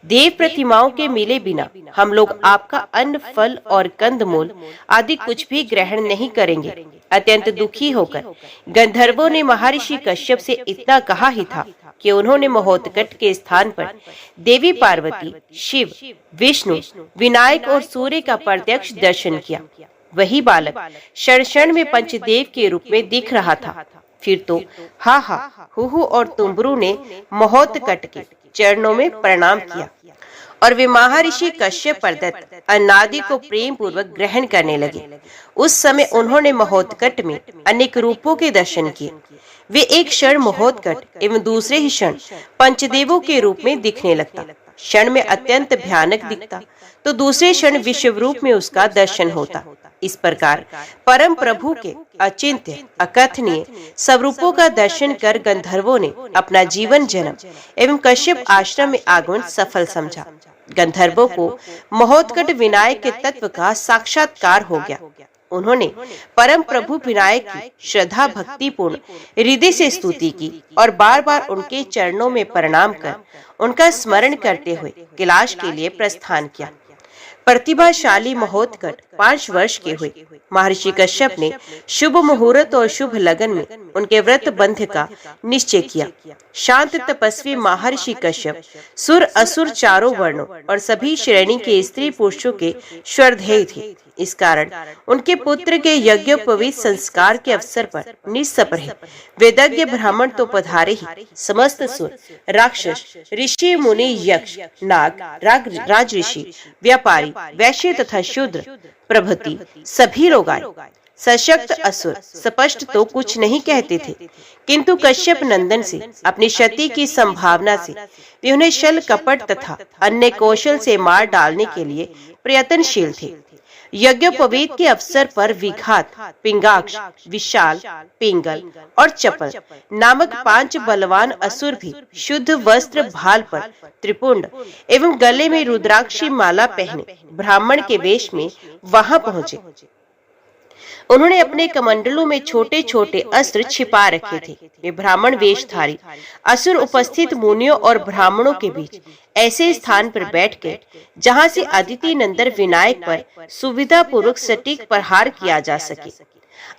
देव प्रतिमाओं के मिले बिना हम लोग आपका अन्न, फल और कंदमूल आदि कुछ भी ग्रहण नहीं करेंगे। अत्यंत दुखी होकर गंधर्वों ने महर्षि कश्यप से इतना कहा ही था कि उन्होंने महोत्कट के स्थान पर देवी पार्वती, शिव, विष्णु, विनायक और सूर्य का प्रत्यक्ष दर्शन किया। वही बालक क्षण क्षण में पंचदेव के रूप में दिख रहा था। फिर तो हा हा, हुहु और तुम्बरू ने महोत्कट के चरणों में प्रणाम किया और वे महर्षि कश्यप प्रदत्त अन्नादि को प्रेम पूर्वक ग्रहण करने लगे। उस समय उन्होंने महोत्कट में अनेक रूपों के दर्शन किए। वे एक क्षण महोत्कट एवं दूसरे ही क्षण पंचदेवों के रूप में दिखने लगता। क्षण में अत्यंत भयानक दिखता तो दूसरे क्षण विश्व रूप में उसका दर्शन होता। इस प्रकार परम प्रभु के अचिंत्य, अकथनीय स्वरूपों का दर्शन कर गंधर्वों ने अपना जीवन जन्म एवं कश्यप आश्रम में आगमन सफल समझा। गंधर्वों को महोत्कट विनायक के तत्व का साक्षात्कार हो गया। उन्होंने परम प्रभु विनायक की श्रद्धा भक्ति पूर्ण हृदय से स्तुति की और बार बार उनके चरणों में प्रणाम कर उनका स्मरण करते हुए कैलाश के लिए प्रस्थान किया। प्रतिभाशाली महोत्कट 5 वर्ष के हुए। महर्षि कश्यप ने शुभ मुहूर्त और शुभ लगन में उनके व्रत बंध का निश्चय किया। शांत तपस्वी महर्षि कश्यप सुर असुर चारों वर्णों और सभी श्रेणी के स्त्री पुरुषों के श्रद्धेय थे। इस कारण उनके पुत्र के यज्ञोपवीत संस्कार के अवसर पर निस्सप रहे। वेदज्ञ ब्राह्मण तो पधारे ही, समस्त सुर, राक्षस, ऋषि, मुनि, यक्ष, नाग, राजऋषि, व्यापारी, वैश्य तथा शूद्र प्रभृति सभी लोग आए। सशक्त असुर स्पष्ट तो कुछ नहीं कहते थे, किंतु कश्यप नंदन से अपनी क्षति की संभावना से वे उन्हें छल कपट तथा अन्य कौशल से मार डालने के लिए प्रयत्नशील थे। यज्ञोपवीत के अवसर पर विघात, पिंगाक्ष, विशाल, पिंगल और चपल नामक 5 बलवान असुर भी शुद्ध वस्त्र भाल पर त्रिपुंड एवं गले में रुद्राक्षी माला पहने ब्राह्मण के वेश में वहां पहुंचे। उन्होंने अपने कमंडलों में छोटे छोटे अस्त्र छिपा रखे थे। वे ब्राह्मण वेशधारी असुर उपस्थित मुनियों और ब्राह्मणों के बीच ऐसे स्थान पर बैठ गए जहां से अदिति नंदन विनायक पर सुविधा पूर्वक सटीक प्रहार किया जा सके।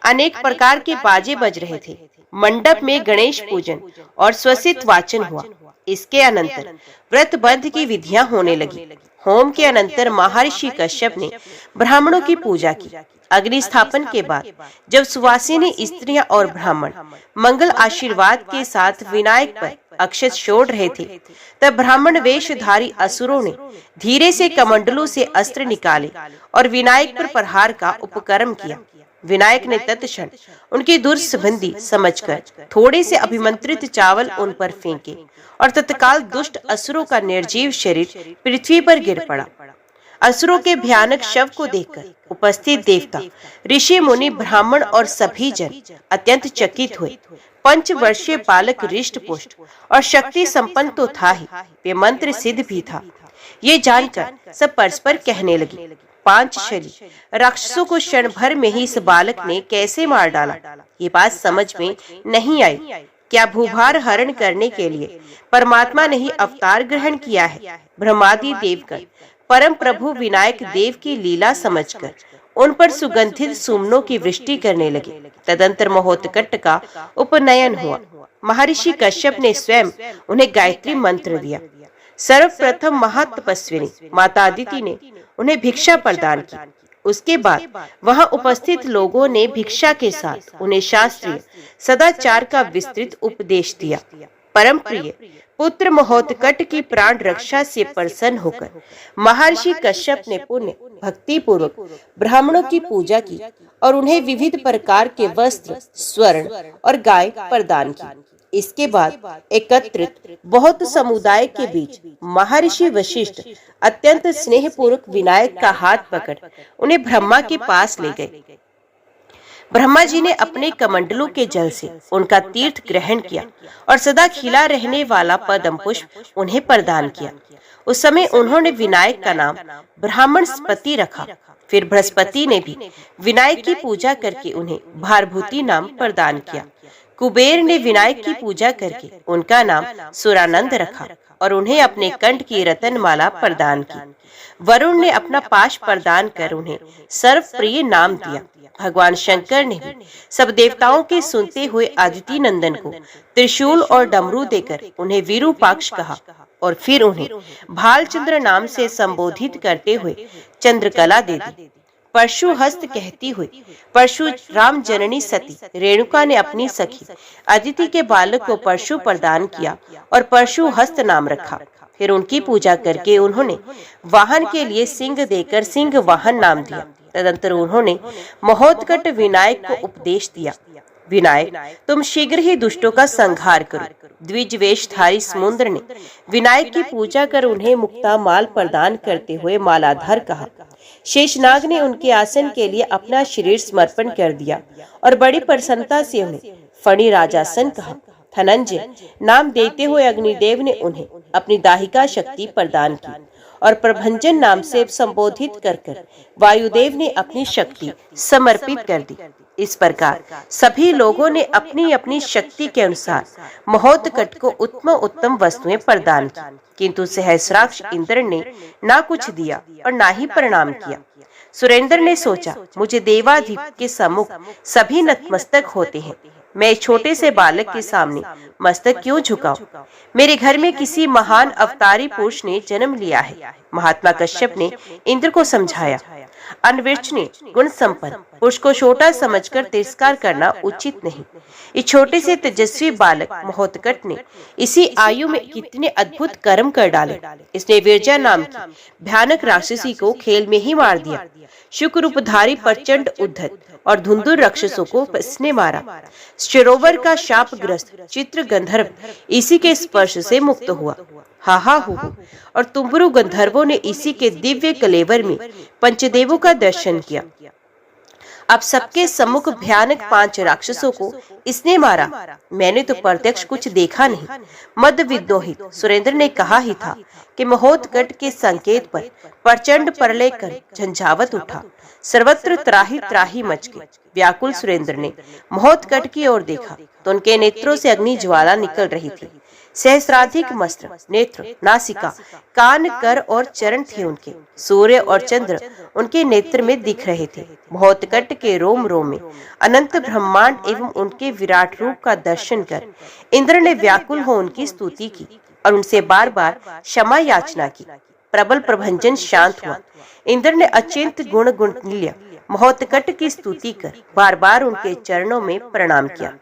अनेक प्रकार के बाजे बज रहे थे। मंडप में गणेश पूजन और स्वसित वाचन हुआ। इसके अनंतर व्रत बंध की विधियां होने लगी। होम के अनंतर महर्षि कश्यप ने ब्राह्मणों की पूजा की। अग्नि स्थापन के बाद जब सुवासिनी स्त्रियां और ब्राह्मण मंगल आशीर्वाद के साथ विनायक पर अक्षत छोड़ रहे थे, तब ब्राह्मण वेशधारी असुरों ने धीरे से कमंडलों से अस्त्र निकाले और विनायक पर प्रहार का उपक्रम किया। विनायक ने तत्क्षण उनकी दुर्संबंधी समझकर थोड़े से अभिमंत्रित चावल उन पर फेंके और तत्काल दुष्ट असुरों का निर्जीव शरीर पृथ्वी पर गिर पड़ा। असुरों के भयानक शव को देखकर उपस्थित देवता, ऋषि मुनि, ब्राह्मण और सभी जन अत्यंत चकित हुए। 5 वर्षीय बालक रिष्ट पुष्ट और शक्ति संपन्न तो था ही, वे मंत्र सिद्ध भी था। ये जानकर सब परस्पर कहने लगे, 5 शरीर राक्षसों को क्षण भर में ही इस बालक ने कैसे मार डाला। ये बात समझ में नहीं आई। क्या भूभार हरण करने के लिए परमात्मा ने ही अवतार ग्रहण किया है? ब्रह्मादि देवगण परम प्रभु विनायक देव की लीला समझकर उन पर सुगंधित सुमनों की वृष्टि करने लगे। तदंतर महोत्कट का उपनयन हुआ। महर्षि कश्यप ने स्वयं उन्हें गायत्री मंत्र दिया। सर्वप्रथम महातपस्विनी माता अदिति ने उन्हें भिक्षा प्रदान की। उसके बाद वहां उपस्थित लोगों ने भिक्षा के साथ उन्हें शास्त्रीय सदाचार का विस्तृत उपदेश दिया। परम प्रिय पुत्र महोत्कट की प्राण रक्षा से प्रसन्न होकर महर्षि कश्यप ने पुण्य भक्ति पूर्वक ब्राह्मणों की पूजा की और उन्हें विविध प्रकार के वस्त्र, स्वर्ण और गाय प्रदान की। इसके बाद एकत्रित बहुत समुदाय के बीच महर्षि वशिष्ठ अत्यंत स्नेह पूर्वक विनायक का हाथ पकड़ उन्हें ब्रह्मा के पास ले गए। ब्रह्मा जी ने अपने कमंडलों के जल से उनका तीर्थ ग्रहण किया और सदा खिला रहने वाला पद्म पुष्प उन्हें प्रदान किया। उस समय उन्होंने विनायक का नाम ब्राह्मणस्पति रखा। फिर बृहस्पति ने भी विनायक की पूजा करके उन्हें भारभूति नाम प्रदान किया। कुबेर ने विनायक की पूजा करके उनका नाम सुरानंद रखा और उन्हें अपने कंठ की रतनमाला प्रदान की। वरुण ने अपना पाश प्रदान कर उन्हें सर्वप्रिय नाम दिया। भगवान शंकर ने भी सब देवताओं के सुनते हुए अदिति नंदन को त्रिशूल और डमरू देकर उन्हें विरूपाक्ष कहा और फिर उन्हें भालचंद्र नाम से संबोधित करते हुए चंद्रकला दे दी। परशुहस्त कहती हुई परशुराम जननी सती रेणुका ने अपनी सखी अदिति के बालक को परशु प्रदान किया और परशुहस्त नाम रखा। फिर उनकी पूजा करके उन्होंने वाहन के लिए सिंह देकर सिंह वाहन नाम दिया। तदंतर उन्होंने महोत्कट विनायक को उपदेश दिया, विनायक तुम शीघ्र ही दुष्टों का संहार करो। द्विज वेशधारी समुद्र ने विनायक की पूजा कर उन्हें मुक्ता माल प्रदान करते हुए मालाधार कहा। शेषनाग ने उनके आसन के लिए अपना शरीर समर्पण कर दिया और बड़ी प्रसन्नता से उन्हें फणी राजासन कहा। धनंजय नाम देते हुए अग्निदेव ने उन्हें अपनी दाहिका शक्ति प्रदान की और प्रभंजन नाम से संबोधित कर वायुदेव ने अपनी शक्ति समर्पित कर दी। इस प्रकार सभी लोगों ने अपनी अपनी शक्ति के अनुसार महोत्कट को उत्तम वस्तुएं प्रदान की, किंतु सहस्राक्ष इंद्र ने ना कुछ दिया और ना ही प्रणाम किया। सुरेंद्र ने सोचा, मुझे देवाधिप के सम्मुख सभी नतमस्तक होते हैं, मैं छोटे से बालक के सामने मस्तक क्यों झुकाऊं? मेरे घर में किसी महान अवतारी पुरुष ने जन्म लिया है। महात्मा कश्यप ने इंद्र को समझाया, अनविष्ट ने गुण संपन्न पुरुष को छोटा समझकर तिरस्कार करना उचित नहीं। इस छोटे से तेजस्वी बालक महोत्कट ने इसी आयु में कितने अद्भुत कर्म कर डाले। इसने विरजा नाम की भयानक राक्षसी को खेल में ही मार दिया। शुक्र रूपधारी प्रचंड उद्धत और धुंधुर राक्षसों को इसने मारा। सरोवर का शापग्रस्त चित्र गंधर्व इसी के स्पर्श से मुक्त हुआ। हाहा हु और तुम्बरु गंधर्वों ने इसी के दिव्य कलेवर में पंचदेवों का दर्शन किया। अब सबके सम्मुख भयानक 5 राक्षसों को इसने मारा। मैंने तो प्रत्यक्ष कुछ देखा नहीं। मद विद्रोहित सुरेंद्र ने कहा ही था कि महोत्कट के संकेत पर प्रचंड प्रलय कर झंझावत उठा। सर्वत्र त्राही त्राही मच गई। व्याकुल सुरेंद्र ने महोत्कट की ओर देखा तो उनके नेत्रों से अग्नि ज्वाला निकल रही थी। सहस्राधिक मस्त्र, नेत्र, नासिका, कान, कर और चरण थे उनके। सूर्य और चंद्र उनके नेत्र में दिख रहे थे। महोत्कट के रोम रोम में अनंत ब्रह्मांड एवं उनके विराट रूप का दर्शन कर इंद्र ने व्याकुल हो उनकी स्तुति की और उनसे बार बार क्षमा याचना की। प्रबल प्रभंजन शांत हुआ। इंद्र ने अचिंत गुण गुणनीय महोत्कट की स्तुति कर बार बार उनके चरणों में प्रणाम किया।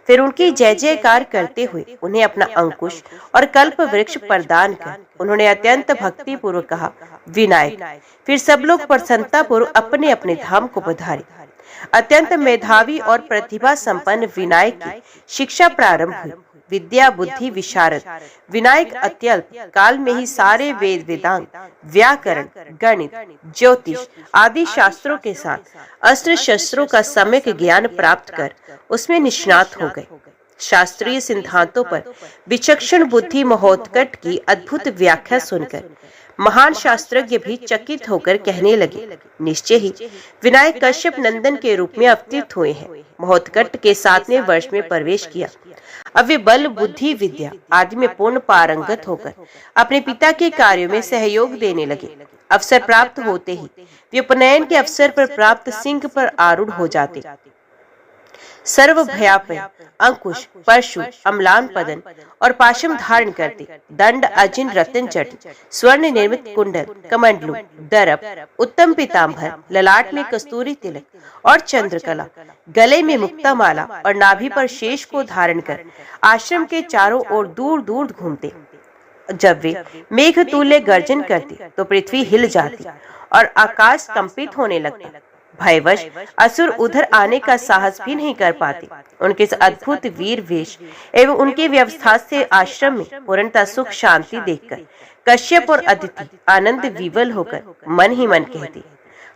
फिर उनकी जय जयकार करते हुए उन्हें अपना अंकुश और कल्प वृक्ष प्रदान कर उन्होंने अत्यंत भक्ति पूर्वक कहा, विनायक। फिर सब लोग प्रसन्नता पूर्वक अपने अपने धाम को पधारे। अत्यंत मेधावी और प्रतिभा संपन्न विनायक की शिक्षा प्रारंभ हुई। विद्या बुद्धि विशारद विनायक अत्यल्प काल में ही सारे वेद वेदांग, व्याकरण, गणित, ज्योतिष आदि शास्त्रों के साथ अस्त्र शस्त्रों का सम्यक ज्ञान प्राप्त कर उसमें निष्णात हो गए। शास्त्रीय सिद्धांतों पर विचक्षण बुद्धि महोत्कट की अद्भुत व्याख्या सुनकर महान शास्त्रज्ञ भी चकित होकर कहने लगे, निश्चय ही विनायक कश्यप नंदन के रूप में अवतीर्ण हुए हैं। महोत्कट के 7वें वर्ष में प्रवेश किया। अब वे बल बुद्धि विद्या आदि में पूर्ण पारंगत होकर अपने पिता के कार्यों में सहयोग देने लगे। अवसर प्राप्त होते ही वे उपनयन के अवसर पर प्राप्त सिंह पर आरूढ़ हो जाते। सर्व भयापय अंकुश परशु अम्लान पदन और पाशम धारण करते। दंड अजिन रतन जट स्वर्ण निर्मित कुंडल कमंडलू दरप उत्तम पीताम्बर ललाट में कस्तूरी तिलक और चंद्रकला गले में मुक्ता माला और नाभि पर शेष को धारण कर आश्रम के चारों ओर दूर दूर घूमते। जब वे मेघ तुल्य गर्जन करते तो पृथ्वी हिल जाती और आकाश कंपित होने लगता। भयवश असुर उधर आने का साहस भी नहीं कर पाते। उनके इस अद्भुत वीर वेश एवं उनके व्यवस्था से आश्रम में पूर्णतः सुख शांति देखकर कश्यप और अदिति आनंद विवल होकर मन ही मन कहते,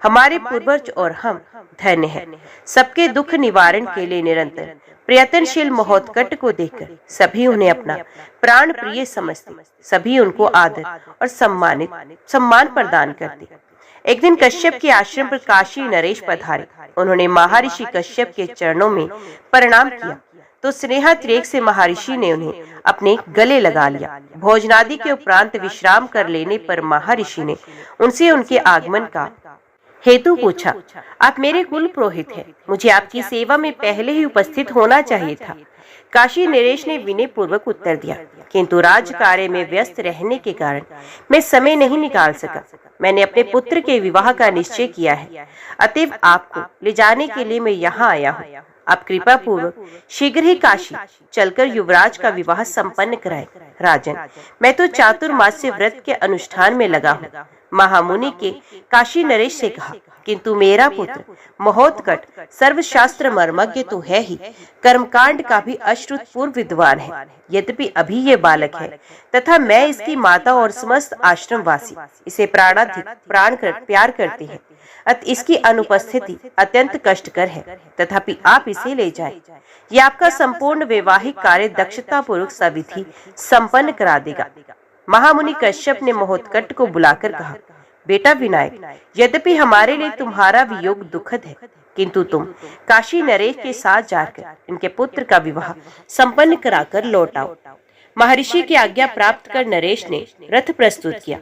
हमारे पूर्वज और हम धन्य हैं। सबके दुख निवारण के लिए निरंतर प्रयत्नशील महोत्कट को देखकर सभी उन्हें अपना प्राण प्रिय समझते। सभी उनको आदर और सम्मान प्रदान करते। एक दिन कश्यप के आश्रम पर काशी नरेश पधारे। उन्होंने महर्षि कश्यप के चरणों में प्रणाम किया तो स्नेहातिरेक से महर्षि ने उन्हें अपने गले लगा लिया। भोजनादि के उपरांत विश्राम कर लेने पर महर्षि ने उनसे उनके आगमन का हेतु पूछा। आप मेरे कुल पुरोहित हैं, मुझे आपकी सेवा में पहले ही उपस्थित होना चाहिए था। काशी नरेश ने विनय पूर्वक उत्तर दिया, किंतु राज कार्य में व्यस्त रहने के कारण मैं समय नहीं निकाल सका। मैंने अपने पुत्र के विवाह का निश्चय किया है, अतएव आपको ले जाने के लिए मैं यहाँ आया हूँ। आप कृपा पूर्वक शीघ्र ही काशी चलकर युवराज का विवाह संपन्न कराएं। राजन, मैं तो चातुर्मास्य व्रत के अनुष्ठान में लगा हूँ। महामुनि के काशी नरेश से कहा, किंतु मेरा पुत्र महोत्कट सर्वशास्त्र मर्मज्ञ तो है ही, कर्मकांड का भी अश्रुतपूर्व विद्वान है। यद्यपि अभी ये बालक है तथा मैं इसकी माता और समस्त आश्रमवासी इसे प्राणाधिक प्यार करते हैं, अत इसकी अनुपस्थिति अत्यंत कष्टकर है। तथापि आप इसे ले जाएं। ये आपका संपूर्ण वैवाहिक कार्य दक्षता पूर्वक सविधि संपन्न करा देगा। महामुनि कश्यप ने महोत्कट को बुलाकर कहा, बेटा विनायक, यद्यपि हमारे लिए तुम्हारा वियोग दुखद है, किंतु तुम काशी नरेश के साथ जाकर इनके पुत्र का विवाह संपन्न कराकर लौट आओ। महर्षि की आज्ञा प्राप्त कर नरेश ने रथ प्रस्तुत किया।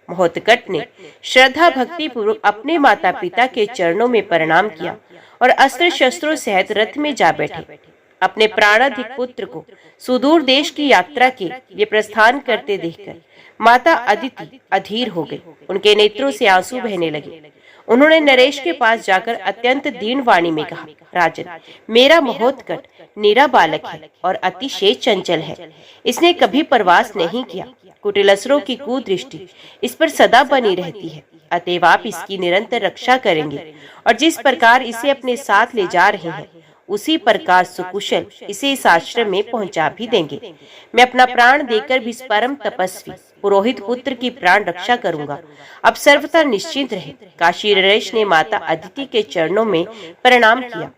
महोत्कट ने श्रद्धा भक्ति पूर्वक अपने माता पिता के चरणों में प्रणाम किया और अस्त्र शस्त्रों सहित रथ में जा बैठे। अपने प्राणाधिक पुत्र को सुदूर देश की यात्रा के लिए प्रस्थान करते देखकर माता अदिति अधीर हो गई। उनके नेत्रों से आंसू बहने लगे। उन्होंने नरेश के पास जाकर अत्यंत दीन वाणी में कहा, राजन, मेरा महोत्कट नीरा बालक है और अतिशय चंचल है। इसने कभी प्रवास नहीं किया। कुटिलसरों की कुदृष्टि इस पर सदा बनी रहती है, अतएव आप इसकी निरंतर रक्षा करेंगे और जिस प्रकार इसे अपने साथ ले जा रहे हैं उसी प्रकार सुकुशल इसे इस आश्रम में पहुंचा भी देंगे। मैं अपना प्राण देकर भी इस परम तपस्वी पुरोहित पुत्र की प्राण रक्षा करूंगा। अब सर्वथा निश्चिंत रहे। काशी नरेश ने माता अदिति के चरणों में प्रणाम किया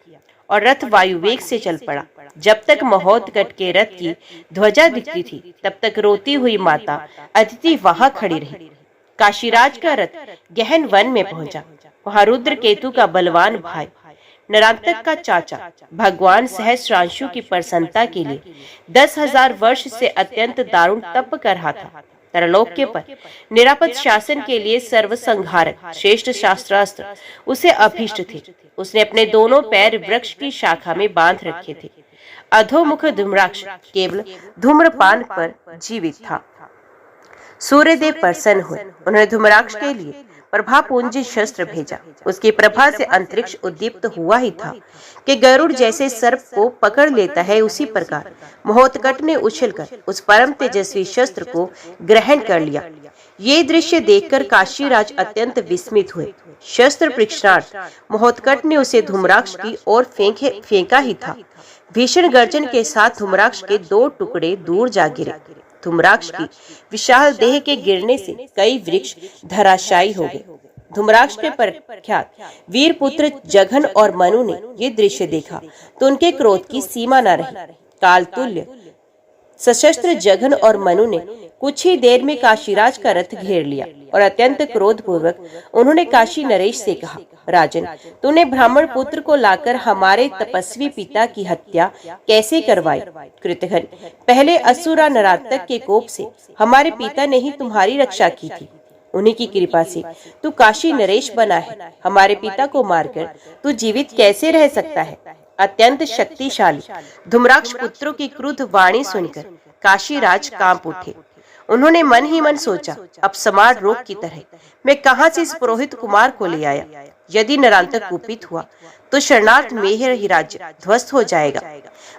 और रथ वायुवेग से चल पड़ा। जब तक महोत्कट के रथ की ध्वजा दिखती थी तब तक रोती हुई माता अदिति वहां खड़ी रही। काशीराज का रथ गहन वन में पहुंचा। वहां रुद्र केतु का बलवान भाई नरांतक का चाचा भगवान सहस्रांशु की प्रसन्नता के लिए 10,000 वर्ष से अत्यंत दारुण तप कर रहा था। तरलोक के पर निरापद शासन के लिए सर्वसंहारक श्रेष्ठ शास्त्रास्त्र उसे अभीष्ट थे। उसने अपने दोनों पैर वृक्ष की शाखा में बांध रखे थे। अधोमुख धूम्राक्ष केवल धूम्रपान पर जीवित था। सूर्यदेव प्रसन्न हुए। उन्होंने धूम्राक्ष के लिए प्रभापुंज शस्त्र भेजा। उसकी प्रभा से अंतरिक्ष उद्दीप्त हुआ ही था कि गरुड़ जैसे सर्प को पकड़ लेता है, उसी प्रकार महोत्कट ने उछलकर उस परम तेजस्वी शस्त्र को ग्रहण कर लिया। ये दृश्य देखकर काशीराज अत्यंत विस्मित हुए। शस्त्र परीक्षणार्थ महोत्कट ने उसे धूम्राक्ष की ओर फेंका ही था। भीषण गर्जन के साथ धूम्राक्ष के 2 टुकड़े दूर जा गिरे। धूम्राक्ष की विशाल देह के गिरने से कई वृक्ष धराशायी हो गए। धूम्राक्ष के प्रख्यात वीर पुत्र जघन और मनु ने ये दृश्य देखा तो उनके क्रोध की सीमा न रही। कालतुल्य सशस्त्र जघन और मनु ने कुछ ही देर में काशीराज का रथ घेर लिया और अत्यंत क्रोध पूर्वक उन्होंने काशी नरेश से कहा, राजन, तूने ब्राह्मण पुत्र को लाकर हमारे तपस्वी पिता की हत्या कैसे करवाई? कृतघ्न, पहले असुरा नरातक के कोप से हमारे पिता ने ही तुम्हारी रक्षा की थी। उन्हीं की कृपा से तू काशी नरेश बना है। हमारे पिता को मारकर तू जीवित कैसे रह सकता है? अत्यंत शक्तिशाली धूम्राक्ष पुत्रों की क्रुद्ध वाणी सुनकर काशीराज कांप उठे। उन्होंने मन ही मन सोचा, अब समार रोग की तरह मैं कहां से इस पुरोहित कुमार को ले आया? यदि नरांतक कुपित हुआ तो शरणार्थ मेहर ही राज्य ध्वस्त हो जाएगा।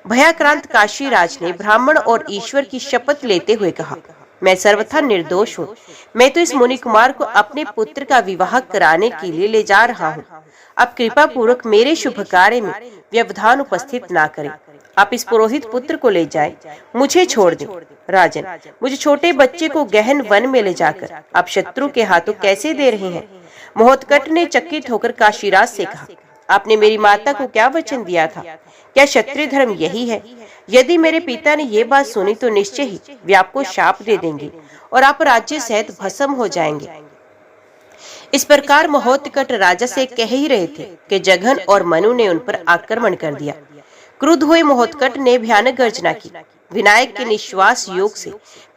भयाक्रांत काशीराज ने ब्राह्मण और ईश्वर की शपथ लेते हुए कहा, मैं सर्वथा निर्दोष हूँ। मैं तो इस मुनि कुमार को अपने पुत्र का विवाह कराने के लिए ले जा रहा हूँ। अब कृपा पूर्वक मेरे शुभ कार्य में व्यवधान उपस्थित ना करें। आप इस पुरोहित पुत्र को ले जाएं, मुझे छोड़ दें। राजन, मुझे छोटे बच्चे को गहन वन में ले जाकर आप शत्रु के हाथों कैसे दे रहे हैं? महोत्कट ने चकित होकर काशीराज से कहा, आपने मेरी माता को क्या वचन दिया था? क्या क्षत्रिय धर्म यही है? यदि मेरे पिता ने ये बात सुनी तो निश्चय ही वे आपको शाप दे देंगे और आप राज्य सहित भस्म हो जाएंगे। इस प्रकार महोत्कट राजा से कह ही रहे थे कि जघन और मनु ने उन पर आक्रमण कर दिया। क्रुद्ध हुए महोत्कट ने भयानक गर्जना की। विनायक के निश्वास योग से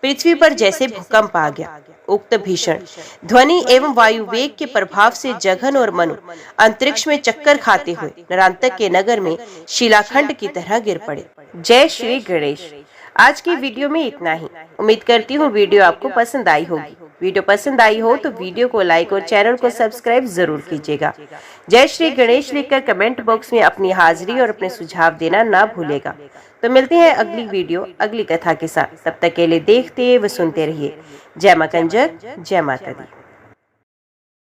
पृथ्वी पर जैसे भूकंप आ गया। उक्त भीषण ध्वनि एवं वायु वेग के प्रभाव से जघन और मनु अंतरिक्ष में चक्कर खाते हुए नरांतक के नगर में शिलाखंड की तरह गिर पड़े। जय श्री गणेश। आज की वीडियो में इतना ही। उम्मीद करती हूँ वीडियो आपको पसंद आई होगी। वीडियो पसंद आई हो तो वीडियो को लाइक और चैनल को सब्सक्राइब जरूर कीजिएगा। जय श्री गणेश लिखकर कमेंट बॉक्स में अपनी हाजिरी और अपने सुझाव देना ना भूलेगा। तो मिलते हैं अगली वीडियो अगली कथा के साथ। तब तक के लिए देखते व सुनते रहिए। जय मां कंजर, जय माता दी।